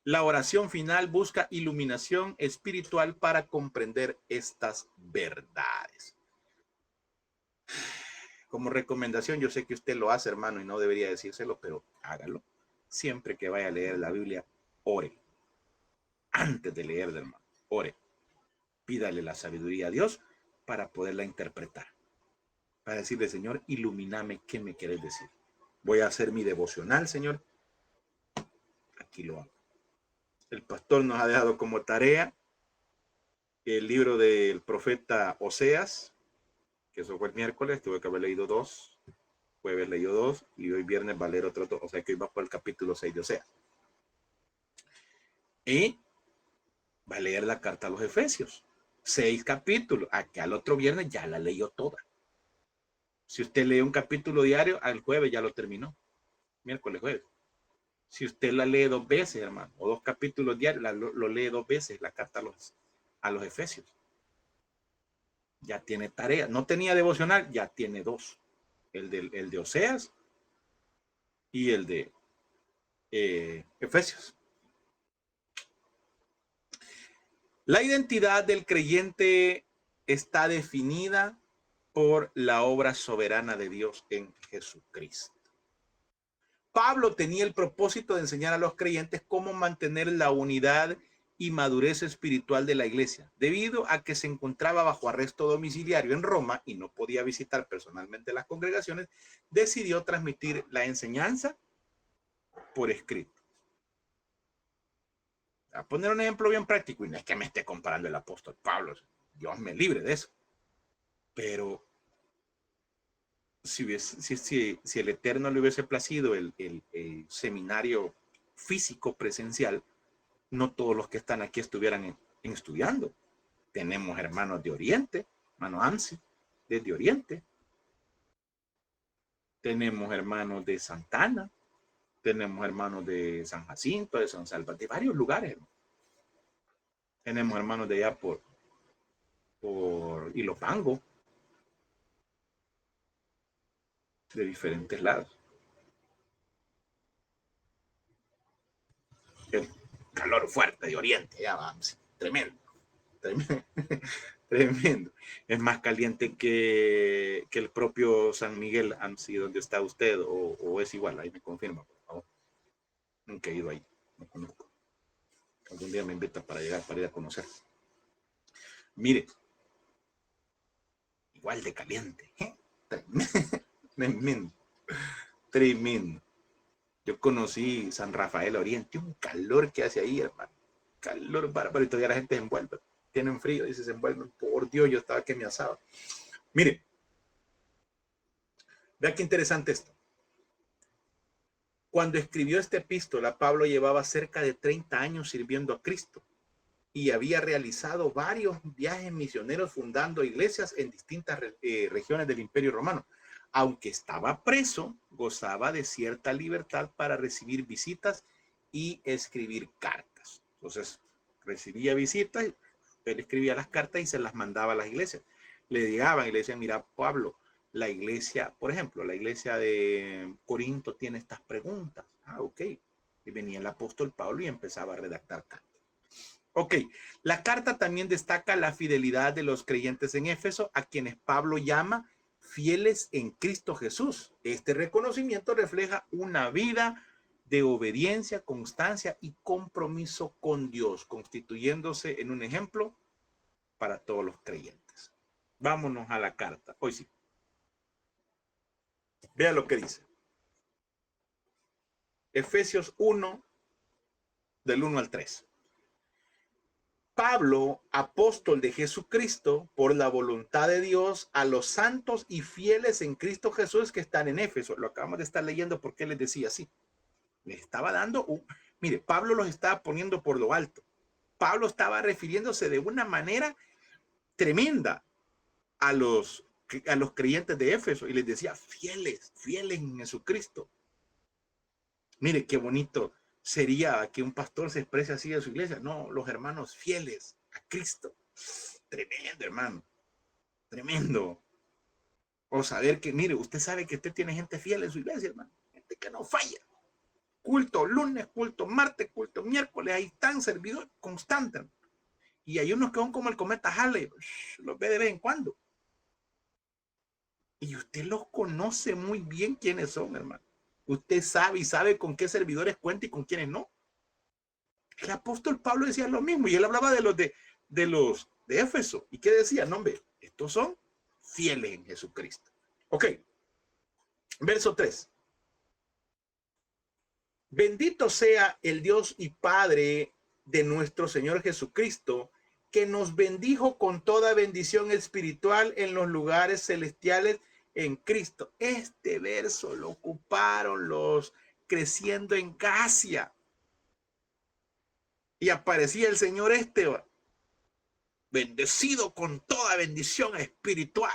A: la oración final busca iluminación espiritual para comprender estas verdades. Como recomendación, yo sé que usted lo hace, hermano, y no debería decírselo, pero hágalo. Siempre que vaya a leer la Biblia, ore. Antes de leer, hermano, ore. Pídale la sabiduría a Dios para poderla interpretar. Para decirle, Señor, ilumíname, ¿qué me quieres decir? Voy a hacer mi devocional, Señor. Aquí lo hago. El pastor nos ha dejado como tarea el libro del profeta Oseas, que eso fue el miércoles, tuve que haber leído 2, jueves leído 2, y hoy viernes va a leer otro 2, o sea que hoy va por el capítulo 6 de Oseas. Y va a leer la carta a los Efesios, 6 capítulos, acá al otro viernes ya la leyó toda. Si usted lee un capítulo diario, al jueves ya lo terminó, miércoles, jueves. Si usted la lee 2 veces, hermano, o 2 capítulos diarios, lo lee 2 veces, la carta a los Efesios. Ya tiene tarea. No tenía devocional, ya tiene 2. El de Oseas y el de Efesios. La identidad del creyente está definida por la obra soberana de Dios en Jesucristo. Pablo tenía el propósito de enseñar a los creyentes cómo mantener la unidad y madurez espiritual de la iglesia. Debido a que se encontraba bajo arresto domiciliario en Roma y no podía visitar personalmente las congregaciones, decidió transmitir la enseñanza por escrito. A poner un ejemplo bien práctico, y no es que me esté comparando el apóstol Pablo, Dios me libre de eso, pero si el Eterno le hubiese placido el seminario físico presencial, no todos los que están aquí estuvieran estudiando. Tenemos hermanos de Oriente, hermano Amsi, desde Oriente. Tenemos hermanos de Santana, tenemos hermanos de San Jacinto, de San Salvador, de varios lugares. Tenemos hermanos de allá por Ilopango, de diferentes lados. El calor fuerte de Oriente, ya vamos, tremendo, tremendo, tremendo. Es más caliente que el propio San Miguel, AMSI, donde está usted, o es igual, ahí me confirma, por favor. Nunca he ido ahí, no conozco. Algún día me invita para ir a conocer. Mire, igual de caliente, ¿eh? Tremendo, tremendo. Yo conocí San Rafael Oriente, un calor que hace ahí, hermano. Calor bárbaro, y todavía la gente se envuelve. Tienen frío, dice, se envuelven. Por Dios, yo estaba que me asaba. Mire, vea qué interesante esto. Cuando escribió esta epístola, Pablo llevaba cerca de 30 años sirviendo a Cristo y había realizado varios viajes misioneros fundando iglesias en distintas regiones del Imperio Romano. Aunque estaba preso, gozaba de cierta libertad para recibir visitas y escribir cartas. Entonces, recibía visitas, él escribía las cartas y se las mandaba a las iglesias. Le llegaban y le decían, mira, Pablo, la iglesia, por ejemplo, la iglesia de Corinto tiene estas preguntas. Ah, ok. Y venía el apóstol Pablo y empezaba a redactar cartas. Ok, la carta también destaca la fidelidad de los creyentes en Éfeso, a quienes Pablo llama fieles en Cristo Jesús. Este reconocimiento refleja una vida de obediencia, constancia y compromiso con Dios, constituyéndose en un ejemplo para todos los creyentes. Vámonos a la carta. Hoy sí. Vea lo que dice. Efesios 1, del 1 al 3. Pablo, apóstol de Jesucristo, por la voluntad de Dios, a los santos y fieles en Cristo Jesús que están en Éfeso. Lo acabamos de estar leyendo porque les decía así. Les estaba dando mire, Pablo los estaba poniendo por lo alto. Pablo estaba refiriéndose de una manera tremenda a los creyentes de Éfeso y les decía fieles en Jesucristo. Mire qué bonito sería que un pastor se exprese así de su iglesia. No, los hermanos fieles a Cristo. Tremendo, hermano. Tremendo. O saber que, mire, usted sabe que usted tiene gente fiel en su iglesia, hermano. Gente que no falla. Culto lunes, culto martes, culto miércoles. Ahí están servidores constantes. Y hay unos que son como el cometa Halley. Los ve de vez en cuando. Y usted los conoce muy bien quiénes son, hermano. Usted sabe y sabe con qué servidores cuenta y con quiénes no. El apóstol Pablo decía lo mismo y él hablaba de los de Éfeso. ¿Y qué decía? No, hombre, estos son fieles en Jesucristo. Ok. Verso 3. Bendito sea el Dios y Padre de nuestro Señor Jesucristo, que nos bendijo con toda bendición espiritual en los lugares celestiales en Cristo. Este verso lo ocuparon los creciendo en Asia. Y aparecía el Señor bendecido con toda bendición espiritual.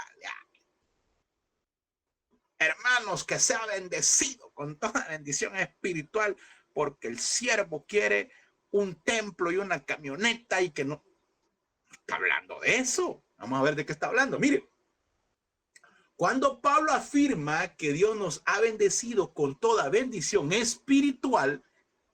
A: Hermanos, que sea bendecido con toda bendición espiritual, porque el siervo quiere un templo y una camioneta y que no está hablando de eso. Vamos a ver de qué está hablando. Mire, cuando Pablo afirma que Dios nos ha bendecido con toda bendición espiritual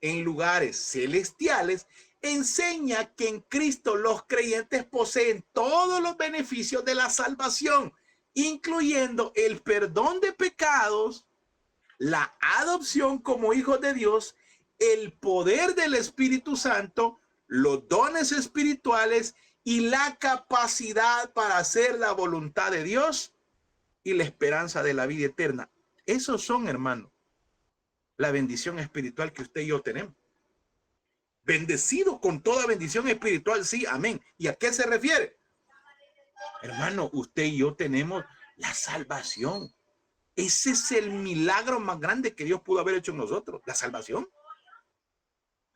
A: en lugares celestiales, enseña que en Cristo los creyentes poseen todos los beneficios de la salvación, incluyendo el perdón de pecados, la adopción como hijos de Dios, el poder del Espíritu Santo, los dones espirituales y la capacidad para hacer la voluntad de Dios y la esperanza de la vida eterna. Esos son, hermano, la bendición espiritual que usted y yo tenemos. Bendecido con toda bendición espiritual, sí, amén. ¿Y a qué se refiere? Hermano, usted y yo tenemos la salvación. Ese es el milagro más grande que Dios pudo haber hecho en nosotros, la salvación.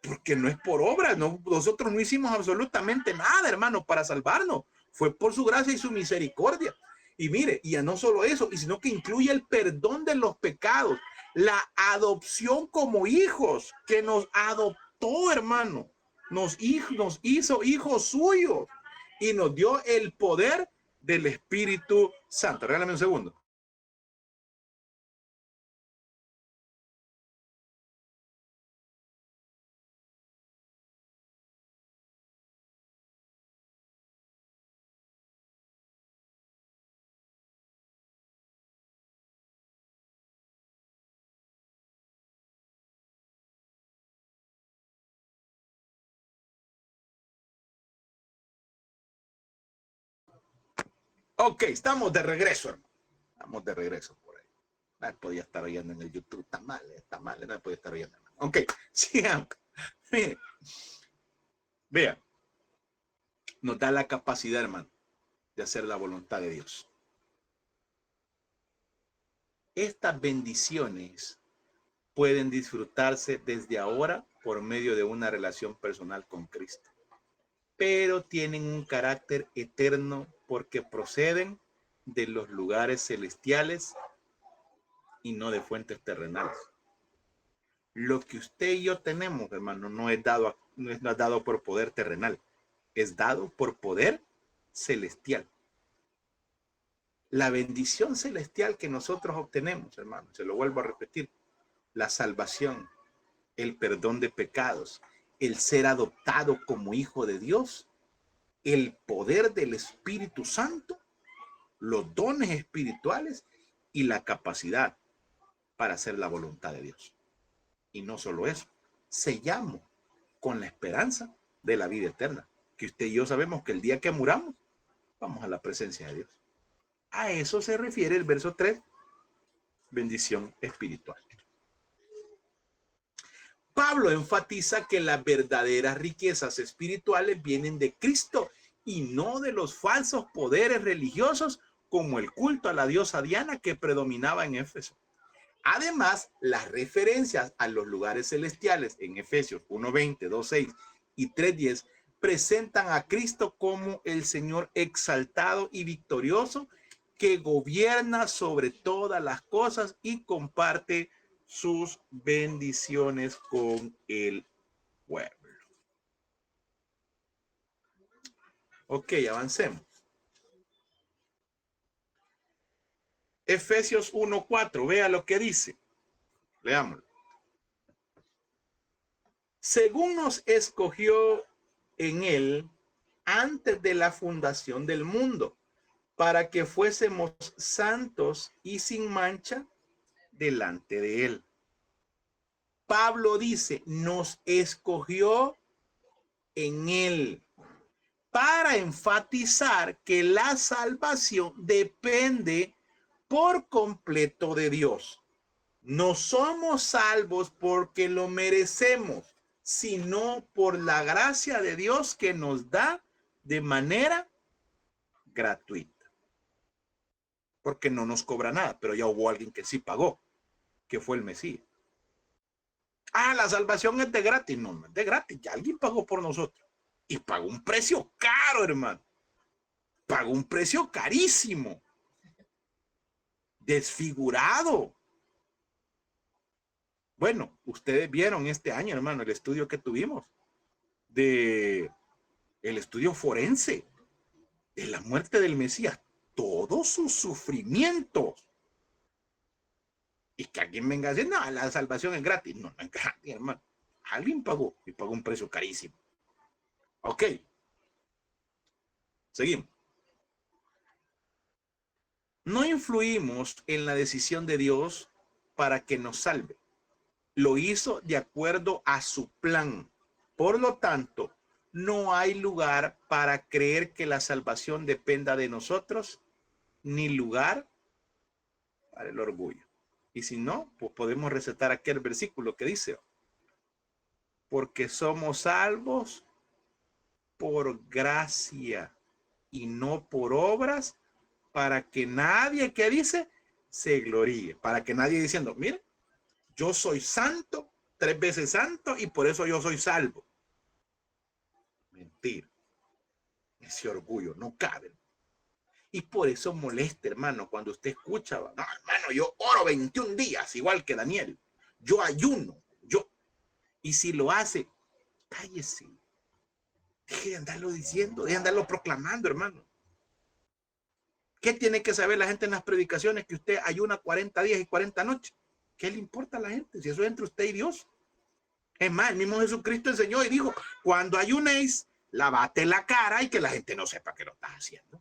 A: Porque no es por obra, no, nosotros no hicimos absolutamente nada, hermano, para salvarnos. Fue por su gracia y su misericordia. Y mire, y ya no solo eso, y sino que incluye el perdón de los pecados, la adopción como hijos, que nos adoptó, hermano, nos hizo hijos suyos y nos dio el poder del Espíritu Santo. Regálame un segundo. Ok, estamos de regreso, hermano. Estamos de regreso por ahí. No podía estar oyendo en el YouTube. Está mal, no podía estar oyendo. Ok, sigamos. Mire, vea, nos da la capacidad, hermano, de hacer la voluntad de Dios. Estas bendiciones pueden disfrutarse desde ahora por medio de una relación personal con Cristo, pero tienen un carácter eterno porque proceden de los lugares celestiales y no de fuentes terrenales. Lo que usted y yo tenemos, hermano, no es dado por poder terrenal, es dado por poder celestial. La bendición celestial que nosotros obtenemos, hermano, se lo vuelvo a repetir, la salvación, el perdón de pecados, el ser adoptado como hijo de Dios, el poder del Espíritu Santo, los dones espirituales y la capacidad para hacer la voluntad de Dios. Y no solo eso, sellamos con la esperanza de la vida eterna, que usted y yo sabemos que el día que muramos, vamos a la presencia de Dios. A eso se refiere el verso 3, bendición espiritual. Pablo enfatiza que las verdaderas riquezas espirituales vienen de Cristo y no de los falsos poderes religiosos como el culto a la diosa Diana que predominaba en Éfeso. Además, las referencias a los lugares celestiales en Efesios 1:20, 2:6 y 3:10 presentan a Cristo como el Señor exaltado y victorioso que gobierna sobre todas las cosas y comparte sus bendiciones con el pueblo. Ok, avancemos. Efesios 1:4, vea lo que dice. Leámoslo. Según nos escogió en él antes de la fundación del mundo, para que fuésemos santos y sin mancha delante de él. Pablo dice, nos escogió en él, para enfatizar que la salvación depende por completo de Dios. No somos salvos porque lo merecemos, sino por la gracia de Dios que nos da de manera gratuita. Porque no nos cobra nada, pero ya hubo alguien que sí pagó, que fue el Mesías. Ah, la salvación es de gratis. No, no es de gratis, ya alguien pagó por nosotros. Y pagó un precio caro, hermano. Pagó un precio carísimo. Desfigurado. Bueno, ustedes vieron este año, hermano, el estudio que tuvimos de el estudio forense de la muerte del Mesías, todos sus sufrimientos. Y que alguien venga a decir, no, la salvación es gratis. No, no es gratis, hermano. Alguien pagó y pagó un precio carísimo. Ok. Seguimos. No influimos en la decisión de Dios para que nos salve. Lo hizo de acuerdo a su plan. Por lo tanto, no hay lugar para creer que la salvación dependa de nosotros, ni lugar para el orgullo. Y si no, pues podemos recetar aquel versículo que dice, porque somos salvos por gracia y no por obras, para que nadie, ¿qué dice? Se gloríe. Para que nadie diciendo, mire, yo soy santo, 3 veces santo, y por eso yo soy salvo. Mentira. Ese orgullo no cabe. Y por eso molesta, hermano, cuando usted escucha, no, hermano, yo oro 21 días, igual que Daniel. Yo ayuno, y si lo hace, cállese. Deje de andarlo diciendo, deje de andarlo proclamando, hermano. ¿Qué tiene que saber la gente en las predicaciones? Que usted ayuna 40 días y 40 noches. ¿Qué le importa a la gente? Si eso es entre usted y Dios. Es más, el mismo Jesucristo enseñó y dijo, cuando ayunéis, lavate la cara y que la gente no sepa que lo estás haciendo.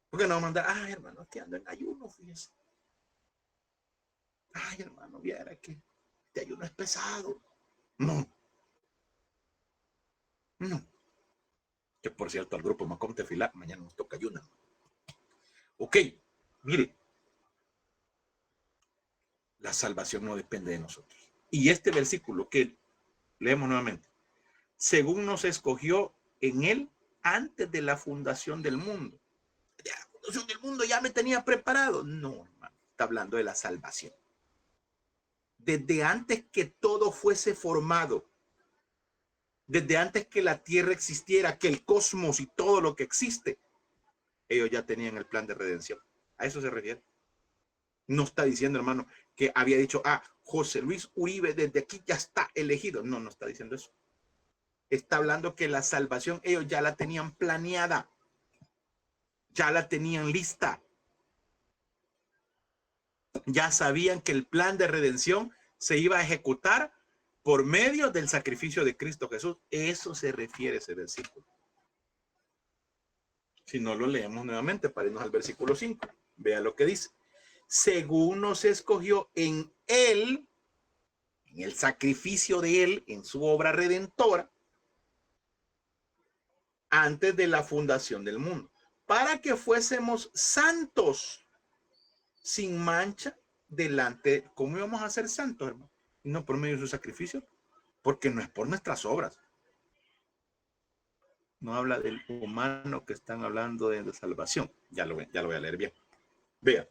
A: Porque no manda, ay, hermano, que ando en ayuno, fíjese. Ay, hermano, viera que este ayuno es pesado. No. No. Que por cierto, al grupo Macom Tefilá, mañana nos toca ayuno. Ok, mire. La salvación no depende de nosotros. Y este versículo que leemos nuevamente. Según nos escogió en él antes de la fundación del mundo. Ya, la fundación del mundo ya me tenía preparado. No, hermano, está hablando de la salvación. Desde antes que todo fuese formado, desde antes que la tierra existiera, que el cosmos y todo lo que existe, ellos ya tenían el plan de redención. A eso se refiere. No está diciendo, hermano, que había dicho, José Luis Uribe desde aquí ya está elegido. No, no está diciendo eso. Está hablando que la salvación ellos ya la tenían planeada. Ya la tenían lista. Ya sabían que el plan de redención se iba a ejecutar por medio del sacrificio de Cristo Jesús. Eso se refiere ese versículo. Si no lo leemos nuevamente, para irnos al versículo 5. Vea lo que dice. Según nos escogió en él, en el sacrificio de él, en su obra redentora, antes de la fundación del mundo, para que fuésemos santos, sin mancha, delante. ¿Cómo íbamos a ser santos, hermano? No por medio de su sacrificio, porque no es por nuestras obras. No habla del humano que están hablando de salvación. Ya lo voy a leer bien. Vea.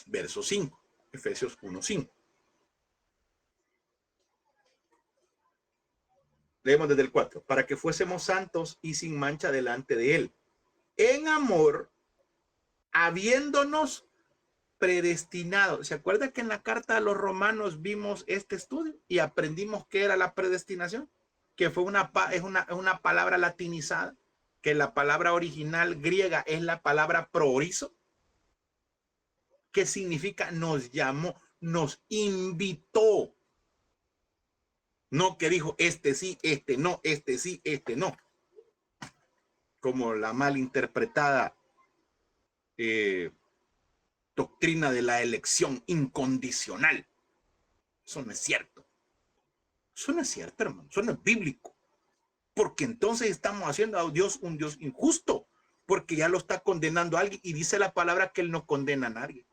A: Verso 5. Efesios 1:5. Leemos desde el 4. Para que fuésemos santos y sin mancha delante de él. En amor, habiéndonos predestinado. ¿Se acuerda que en la carta a los romanos vimos este estudio y aprendimos qué era la predestinación? Que fue una palabra latinizada, que la palabra original griega es la palabra proorizo, que significa nos llamó, nos invitó. No que dijo este sí, este no, este sí, este no. Como la malinterpretada doctrina de la elección incondicional. Eso no es cierto. Eso no es cierto, hermano. Eso no es bíblico. Porque entonces estamos haciendo a Dios un Dios injusto. Porque ya lo está condenando a alguien y dice la palabra que él no condena a nadie.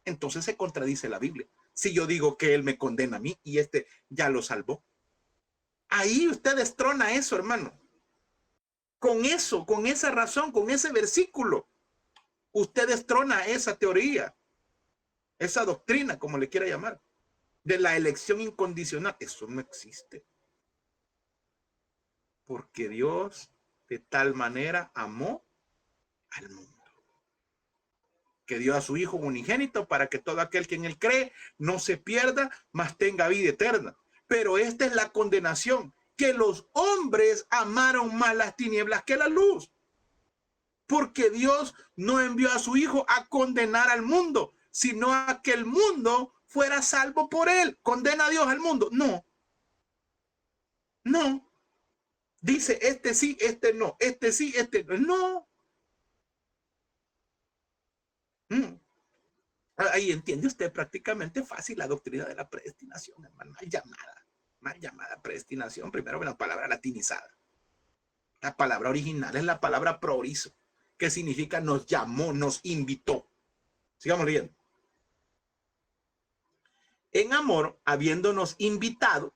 A: Entonces se contradice la Biblia. Si yo digo que él me condena a mí y este ya lo salvó. Ahí usted destrona eso, hermano. Con eso, con esa razón, con ese versículo, usted destrona esa teoría, esa doctrina, como le quiera llamar, de la elección incondicional. Eso no existe. Porque Dios de tal manera amó al mundo, que dio a su Hijo unigénito para que todo aquel que en él cree no se pierda, mas tenga vida eterna. Pero esta es la condenación, que los hombres amaron más las tinieblas que la luz. Porque Dios no envió a su Hijo a condenar al mundo, sino a que el mundo fuera salvo por él. ¿Condena a Dios al mundo? No. No. Dice, este sí, este no. Este sí, este no. No. Ahí entiende usted prácticamente fácil la doctrina de la predestinación, hermano. Hay llamada. Mal llamada predestinación, primero una palabra latinizada. La palabra original es la palabra proorizo, que significa nos llamó, nos invitó. Sigamos leyendo. En amor, habiéndonos invitado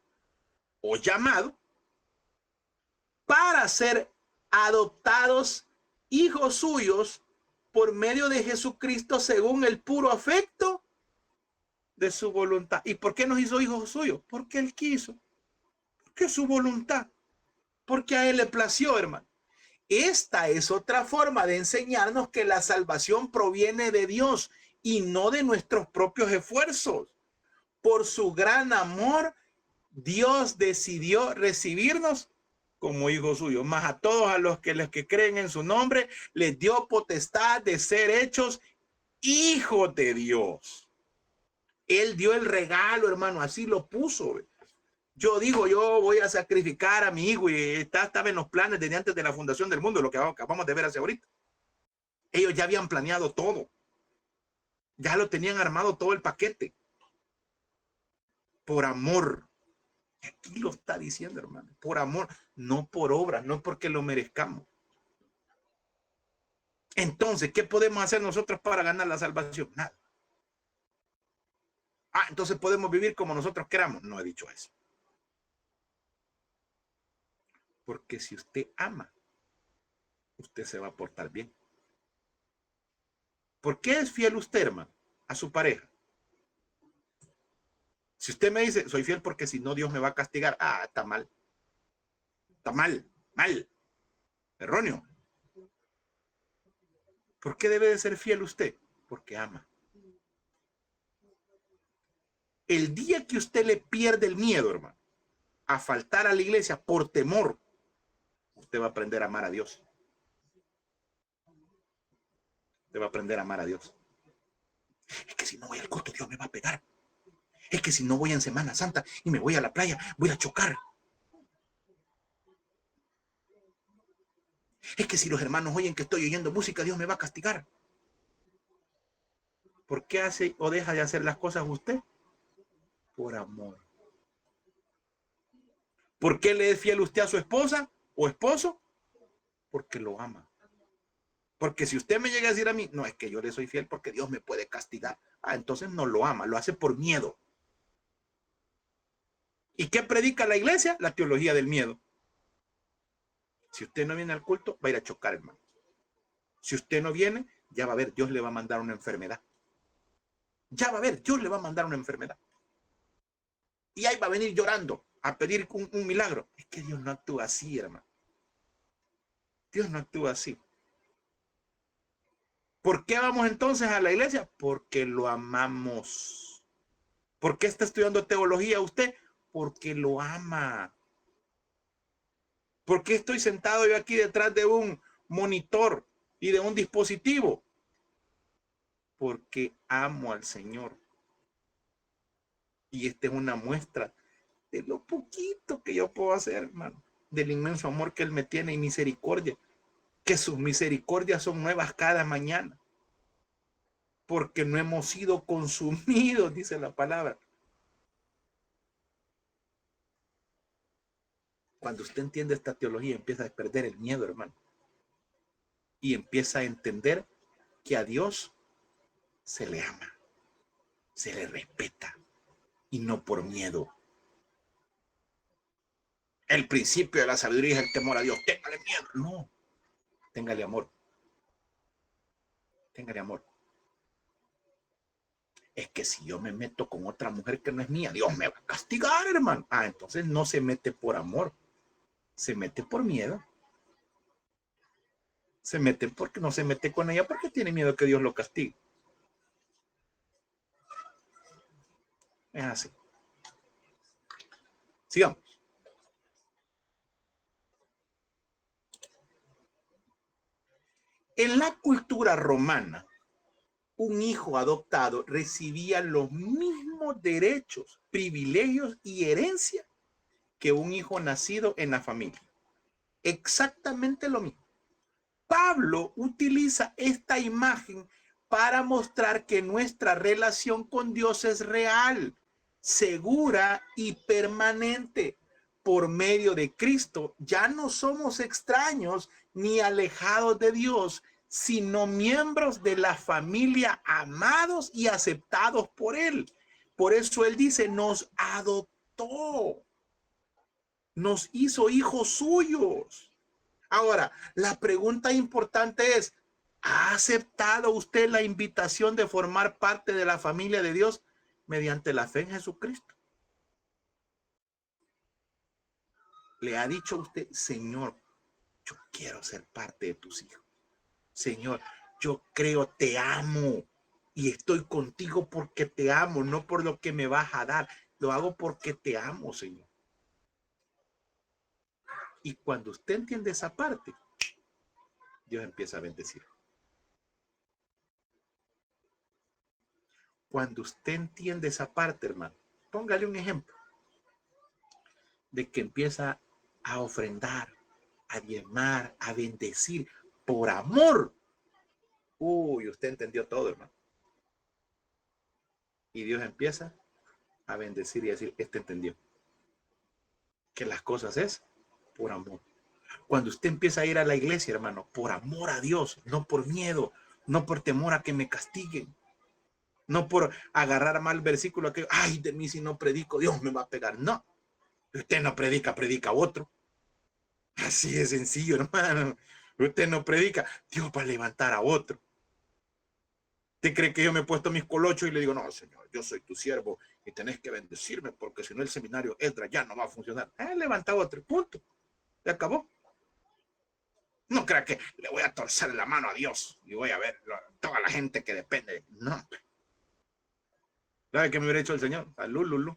A: o llamado para ser adoptados hijos suyos por medio de Jesucristo según el puro afecto de su voluntad. ¿Y por qué nos hizo hijos suyos? Porque Él quiso. Porque es su voluntad. Porque a Él le plació, hermano. Esta es otra forma de enseñarnos que la salvación proviene de Dios y no de nuestros propios esfuerzos. Por su gran amor, Dios decidió recibirnos como hijos suyos. Mas a todos a los que creen en su nombre, les dio potestad de ser hechos hijos de Dios. Él dio el regalo, hermano, así lo puso. Yo digo, yo voy a sacrificar a mi hijo y estaba en los planes desde antes de la fundación del mundo, lo que acabamos de ver hace ahorita. Ellos ya habían planeado todo. Ya lo tenían armado todo el paquete. Por amor. Aquí lo está diciendo, hermano. Por amor, no por obra, no porque lo merezcamos. Entonces, ¿qué podemos hacer nosotros para ganar la salvación? Nada. Entonces podemos vivir como nosotros queramos. No he dicho eso. Porque si usted ama, usted se va a portar bien. ¿Por qué es fiel usted, hermano, a su pareja? Si usted me dice, soy fiel porque si no Dios me va a castigar. Está mal. Está mal, mal. Erróneo. ¿Por qué debe de ser fiel usted? Porque ama. El día que usted le pierde el miedo, hermano, a faltar a la iglesia por temor, usted va a aprender a amar a Dios. Usted va a aprender a amar a Dios. Es que si no voy al culto, Dios me va a pegar. Es que si no voy en Semana Santa y me voy a la playa, voy a chocar. Es que si los hermanos oyen que estoy oyendo música, Dios me va a castigar. ¿Por qué hace o deja de hacer las cosas usted? Por amor. ¿Por qué le es fiel usted a su esposa o esposo? Porque lo ama. Porque si usted me llega a decir a mí, no, es que yo le soy fiel porque Dios me puede castigar. Entonces no lo ama, lo hace por miedo. ¿Y qué predica la iglesia? La teología del miedo. Si usted no viene al culto, va a ir a chocar, hermano. Si usted no viene, ya va a ver, Dios le va a mandar una enfermedad. Ya va a ver, Dios le va a mandar una enfermedad. Y ahí va a venir llorando a pedir un milagro. Es que Dios no actúa así, hermano. Dios no actúa así. ¿Por qué vamos entonces a la iglesia? Porque lo amamos. ¿Por qué está estudiando teología usted? Porque lo ama. ¿Por qué estoy sentado yo aquí detrás de un monitor y de un dispositivo? Porque amo al Señor. Y esta es una muestra de lo poquito que yo puedo hacer, hermano. Del inmenso amor que Él me tiene y misericordia. Que sus misericordias son nuevas cada mañana. Porque no hemos sido consumidos, dice la palabra. Cuando usted entiende esta teología, empieza a perder el miedo, hermano. Y empieza a entender que a Dios se le ama, se le respeta, y no por miedo. El principio de la sabiduría es el temor a Dios. Téngale miedo. No, téngale amor. Téngale amor. Es que si yo me meto con otra mujer que no es mía, Dios me va a castigar, hermano. Entonces no se mete por amor. Se mete por miedo. Se mete porque no se mete con ella porque tiene miedo que Dios lo castigue. Es así. Sigamos. En la cultura romana, un hijo adoptado recibía los mismos derechos, privilegios y herencia que un hijo nacido en la familia. Exactamente lo mismo. Pablo utiliza esta imagen para mostrar que nuestra relación con Dios es real, segura y permanente. Por medio de Cristo, ya no somos extraños ni alejados de Dios, sino miembros de la familia, amados y aceptados por Él. Por eso Él dice, nos adoptó, nos hizo hijos suyos. Ahora, la pregunta importante es, ¿ha aceptado usted la invitación de formar parte de la familia de Dios mediante la fe en Jesucristo? Le ha dicho a usted, Señor, yo quiero ser parte de tus hijos. Señor, yo creo, te amo y estoy contigo porque te amo, no por lo que me vas a dar. Lo hago porque te amo, Señor. Y cuando usted entiende esa parte, Dios empieza a bendecir. Cuando usted entiende esa parte, hermano, póngale un ejemplo de que empieza a ofrendar, a diezmar, a bendecir por amor. Uy, usted entendió todo, hermano. Y Dios empieza a bendecir y a decir, este entendió que las cosas es por amor. Cuando usted empieza a ir a la iglesia, hermano, por amor a Dios, no por miedo, no por temor a que me castiguen, no por agarrar mal versículo que, ay, de mí si no predico, Dios me va a pegar. No, usted no predica, predica otro. Así de sencillo, hermano. Usted no predica, Dios va a levantar a otro. ¿Usted cree que yo me he puesto mis colochos y le digo, no, Señor, yo soy tu siervo y tenés que bendecirme porque si no el seminario Esdras ya no va a funcionar? Levanta otro, punto. Se acabó. No crea que le voy a torcer la mano a Dios y voy a ver toda la gente que depende. No. ¿Sabe qué me hubiera hecho el Señor? Lulu.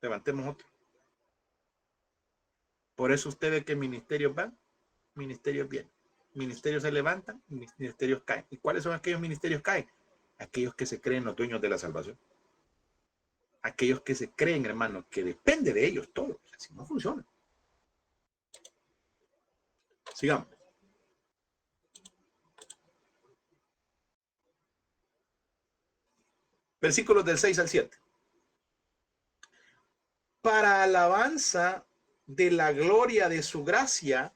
A: Levantemos otro. Por eso ustedes que ministerios van, ministerios vienen. Ministerios se levantan, ministerios caen. ¿Y cuáles son aquellos ministerios que caen? Aquellos que se creen los dueños de la salvación. Aquellos que se creen, hermanos, que depende de ellos todo. Así no funciona. Sigamos. Versículos del 6 al 7. Para alabanza de la gloria de su gracia,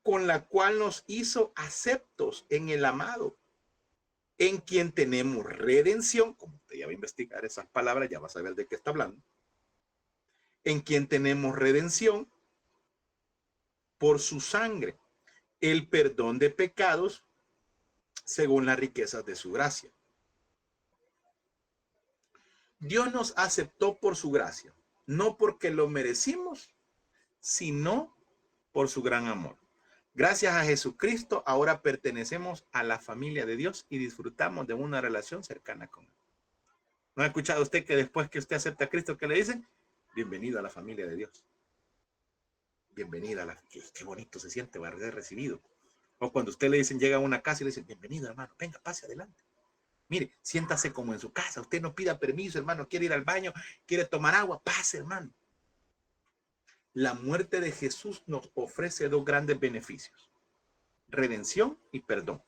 A: con la cual nos hizo aceptos en el amado, en quien tenemos redención, como usted ya va a investigar esas palabras, ya va a saber de qué está hablando, en quien tenemos redención por su sangre, el perdón de pecados según las riquezas de su gracia. Dios nos aceptó por su gracia, no porque lo merecimos, sino por su gran amor. Gracias a Jesucristo, ahora pertenecemos a la familia de Dios y disfrutamos de una relación cercana con Él. ¿No ha escuchado usted que después que usted acepta a Cristo, que le dicen? Bienvenido a la familia de Dios. Bienvenida a la... Qué bonito se siente, va a ser recibido. O cuando usted le dicen, llega a una casa y le dicen, bienvenido, hermano, venga, pase adelante. Mire, siéntase como en su casa. Usted no pida permiso, hermano, quiere ir al baño, quiere tomar agua, pase, hermano. La muerte de Jesús nos ofrece dos grandes beneficios: redención y perdón.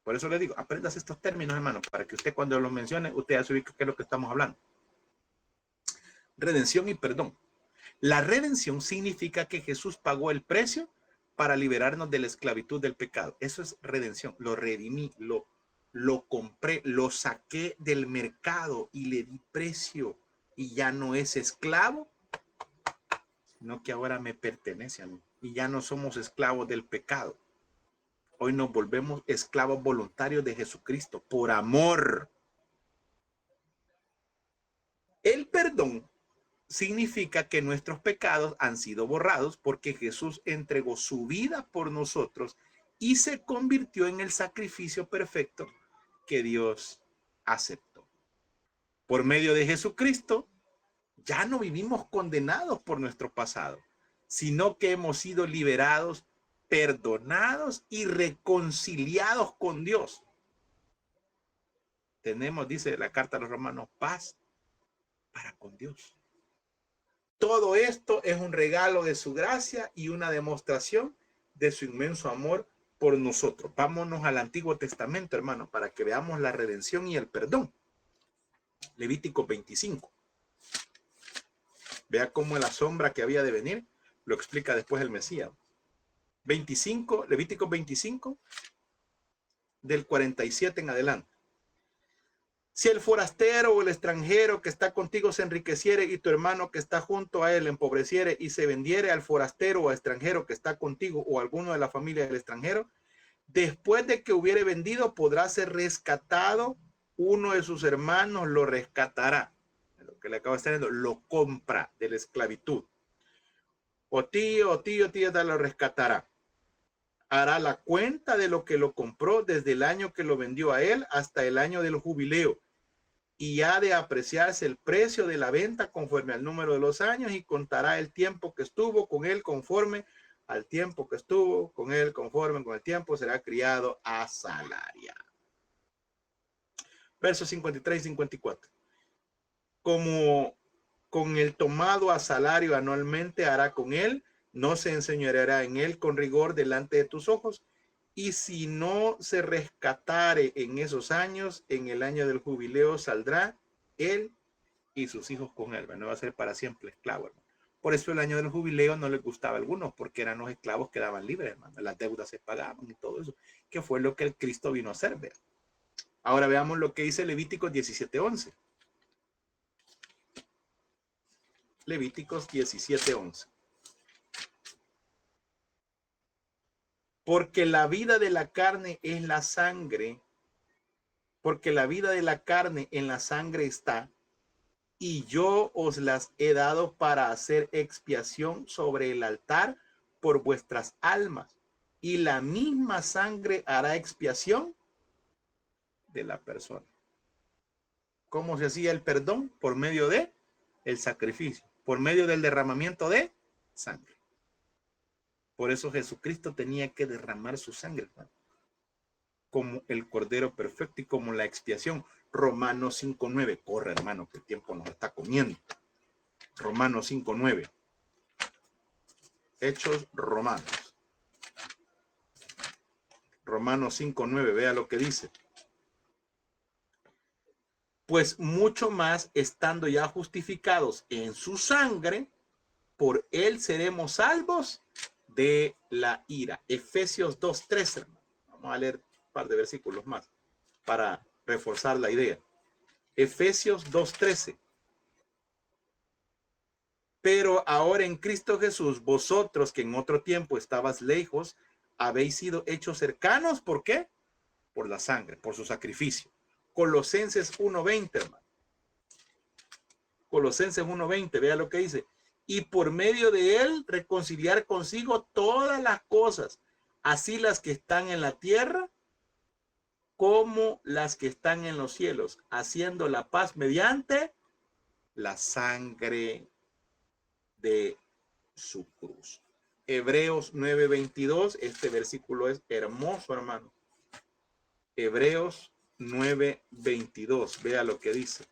A: Por eso le digo, aprendas estos términos, hermano, para que usted cuando los mencione, usted ya se ubique qué es lo que estamos hablando. Redención y perdón. La redención significa que Jesús pagó el precio para liberarnos de la esclavitud del pecado. Eso es redención. Lo redimí, lo compré, lo saqué del mercado y le di precio. Y ya no es esclavo, sino que ahora me pertenece a mí. Y ya no somos esclavos del pecado. Hoy nos volvemos esclavos voluntarios de Jesucristo por amor. El perdón significa que nuestros pecados han sido borrados porque Jesús entregó su vida por nosotros y se convirtió en el sacrificio perfecto que Dios aceptó. Por medio de Jesucristo, ya no vivimos condenados por nuestro pasado, sino que hemos sido liberados, perdonados y reconciliados con Dios. Tenemos, dice la carta a los Romanos, paz para con Dios. Todo esto es un regalo de su gracia y una demostración de su inmenso amor por nosotros. Vámonos al Antiguo Testamento, hermano, para que veamos la redención y el perdón. Levítico 25. Vea cómo la sombra que había de venir lo explica después el Mesías. 25, Levítico 25, del 47 en adelante. Si el forastero o el extranjero que está contigo se enriqueciere y tu hermano que está junto a él empobreciere y se vendiere al forastero o extranjero que está contigo o alguno de la familia del extranjero, después de que hubiere vendido podrá ser rescatado, uno de sus hermanos lo rescatará. Lo que le acabo de estar diciendo, lo compra de la esclavitud. O tío, tal lo rescatará. Hará la cuenta de lo que lo compró desde el año que lo vendió a él hasta el año del jubileo. Y ha de apreciarse el precio de la venta conforme al número de los años y contará el tiempo que estuvo con él conforme al tiempo que estuvo con él conforme con el tiempo será criado a salaria. Versos 53 y 54. Como con el tomado a salario anualmente hará con él, no se enseñoreará en él con rigor delante de tus ojos, y si no se rescatare en esos años, en el año del jubileo saldrá él y sus hijos con él. No va a ser para siempre esclavo, hermano. Por eso el año del jubileo no les gustaba a algunos, porque eran los esclavos que daban libres, hermano. Las deudas se pagaban y todo eso, que fue lo que el Cristo vino a hacer. Vea. Ahora veamos lo que dice Levíticos 17:11. Levíticos 17:11. Porque la vida de la carne es la sangre, porque la vida de la carne en la sangre está, y yo os las he dado para hacer expiación sobre el altar por vuestras almas, y la misma sangre hará expiación de la persona. ¿Cómo se hacía el perdón? Por medio de el sacrificio, por medio del derramamiento de sangre. Por eso Jesucristo tenía que derramar su sangre, hermano, como el Cordero perfecto y como la expiación. Romanos 5:9. Corre, hermano, que el tiempo nos está comiendo. Romanos 5:9. Hechos Romanos. Romanos 5:9. Vea lo que dice. Pues mucho más, estando ya justificados en su sangre, por él seremos salvos de la ira. Efesios 2:13. Vamos a leer un par de versículos más para reforzar la idea. Efesios 2:13. Pero ahora en Cristo Jesús, vosotros que en otro tiempo estabas lejos, habéis sido hechos cercanos. ¿Por qué? Por la sangre, por su sacrificio. Colosenses 1:20, hermano. Colosenses 1:20, vea lo que dice. Y por medio de él reconciliar consigo todas las cosas, así las que están en la tierra como las que están en los cielos, haciendo la paz mediante la sangre de su cruz. Hebreos 9:22, este versículo es hermoso, hermano. Hebreos 9:22, vea lo que dice.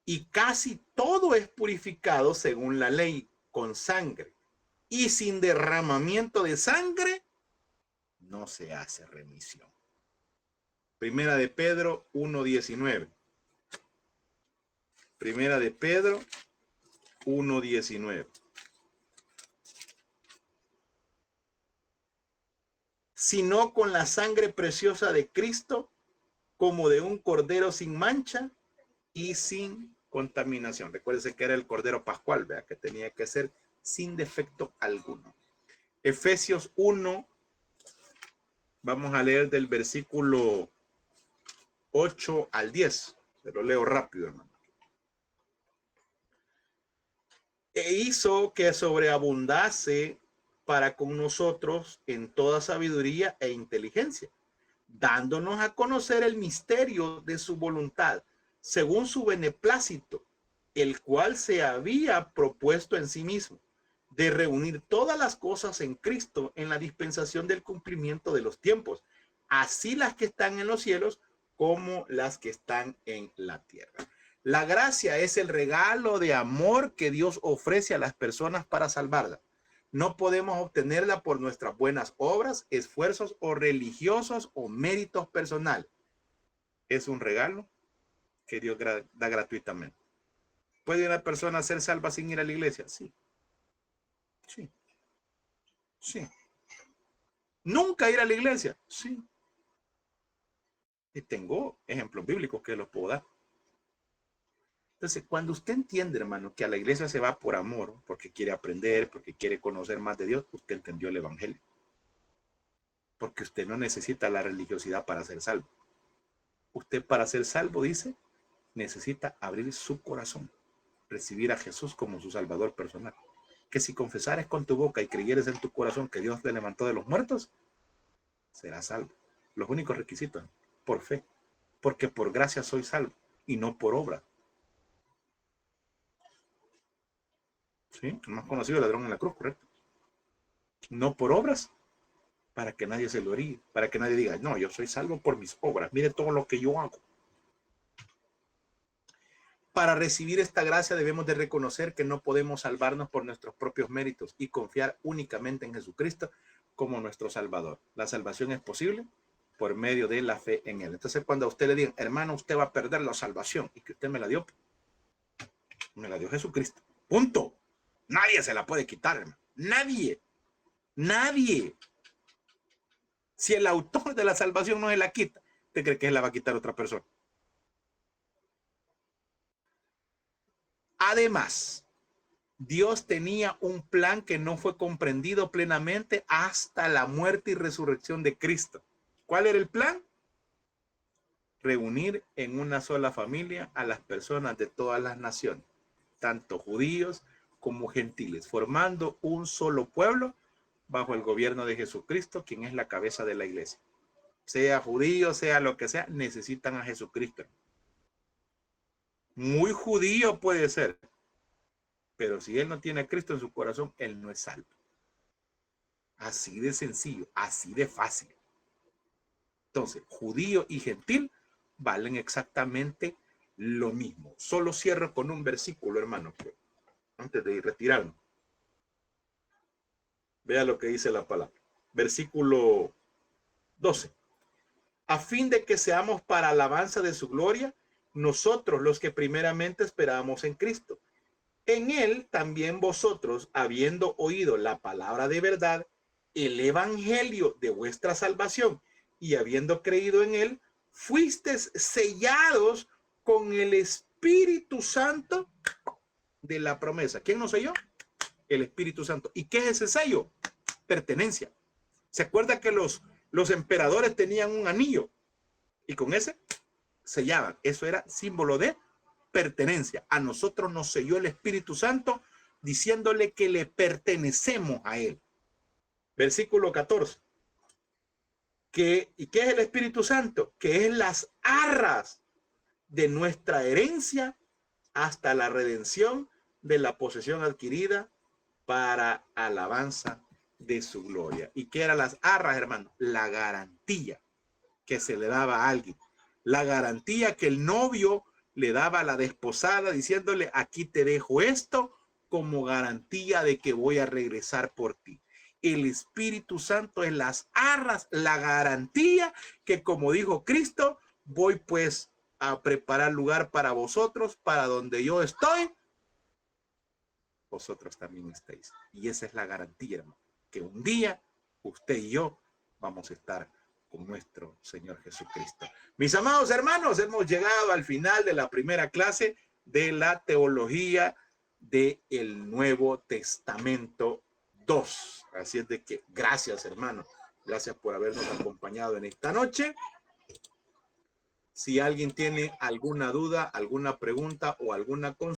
A: Y casi todo es purificado según la ley con sangre, y sin derramamiento de sangre no se hace remisión. Primera de Pedro 1:19. Primera de Pedro 1:19. Sino con la sangre preciosa de Cristo, como de un cordero sin mancha y sin contaminación. Recuérdese que era el cordero pascual, vea, que tenía que ser sin defecto alguno. Efesios 1, vamos a leer del versículo 8 al 10. Se lo leo rápido, hermano. E hizo que sobreabundase para con nosotros en toda sabiduría e inteligencia, dándonos a conocer el misterio de su voluntad, según su beneplácito, el cual se había propuesto en sí mismo, de reunir todas las cosas en Cristo en la dispensación del cumplimiento de los tiempos, así las que están en los cielos como las que están en la tierra. La gracia es el regalo de amor que Dios ofrece a las personas para salvarlas. No podemos obtenerla por nuestras buenas obras, esfuerzos o religiosos o méritos personales. Es un regalo que Dios da gratuitamente. ¿Puede una persona ser salva sin ir a la iglesia? Sí. Sí. Sí. ¿Nunca ir a la iglesia? Sí. Y tengo ejemplos bíblicos que los puedo dar. Entonces, cuando usted entiende, hermano, que a la iglesia se va por amor, porque quiere aprender, porque quiere conocer más de Dios, usted entendió el evangelio. Porque usted no necesita la religiosidad para ser salvo. Usted para ser salvo, dice, necesita abrir su corazón, recibir a Jesús como su salvador personal. Que si confesares con tu boca y creyeres en tu corazón que Dios te levantó de los muertos, serás salvo. Los únicos requisitos, por fe, porque por gracia soy salvo y no por obra. ¿Sí? El más conocido, el ladrón en la cruz, correcto. No por obras, para que nadie se lo oríe, para que nadie diga, no, yo soy salvo por mis obras, mire todo lo que yo hago. Para recibir esta gracia debemos de reconocer que no podemos salvarnos por nuestros propios méritos y confiar únicamente en Jesucristo como nuestro Salvador. La salvación es posible por medio de la fe en Él. Entonces, cuando a usted le digan, hermano, usted va a perder la salvación y que usted me la dio Jesucristo. Punto. Nadie se la puede quitar, hermano. Nadie. Nadie. Si el autor de la salvación no se la quita, ¿usted cree que él la va a quitar otra persona? Además, Dios tenía un plan que no fue comprendido plenamente hasta la muerte y resurrección de Cristo. ¿Cuál era el plan? Reunir en una sola familia a las personas de todas las naciones, tanto judíos como gentiles, formando un solo pueblo bajo el gobierno de Jesucristo, quien es la cabeza de la iglesia. Sea judío, sea lo que sea, necesitan a Jesucristo. Muy judío puede ser, pero si él no tiene a Cristo en su corazón, él no es salvo. Así de sencillo, así de fácil. Entonces, judío y gentil valen exactamente lo mismo. Solo cierro con un versículo, hermano, antes de retirarnos. Vea lo que dice la palabra. Versículo 12. A fin de que seamos para alabanza de su gloria, nosotros los que primeramente esperábamos en Cristo. En él también vosotros, habiendo oído la palabra de verdad, el evangelio de vuestra salvación, y habiendo creído en él, fuisteis sellados con el Espíritu Santo de la promesa. ¿Quién nos selló? El Espíritu Santo. ¿Y qué es ese sello? Pertenencia. ¿Se acuerda que los emperadores tenían un anillo? Y con ese sellaban. Eso era símbolo de pertenencia. A nosotros nos selló el Espíritu Santo diciéndole que le pertenecemos a él. Versículo 14. ¿Y qué es el Espíritu Santo? Que es las arras de nuestra herencia hasta la redención de la posesión adquirida para alabanza de su gloria. ¿Y qué eran las arras, hermano? La garantía que se le daba a alguien. La garantía que el novio le daba a la desposada diciéndole, aquí te dejo esto como garantía de que voy a regresar por ti. El Espíritu Santo es las arras, la garantía que, como dijo Cristo, voy pues a preparar lugar para vosotros, para donde yo estoy, vosotros también estéis. Y esa es la garantía, hermano, que un día usted y yo vamos a estar con nuestro Señor Jesucristo. Mis amados hermanos, hemos llegado al final de la primera clase de la teología del Nuevo Testamento 2. Así es de que gracias, hermano. Gracias por habernos acompañado en esta noche. Si alguien tiene alguna duda, alguna pregunta o alguna consulta,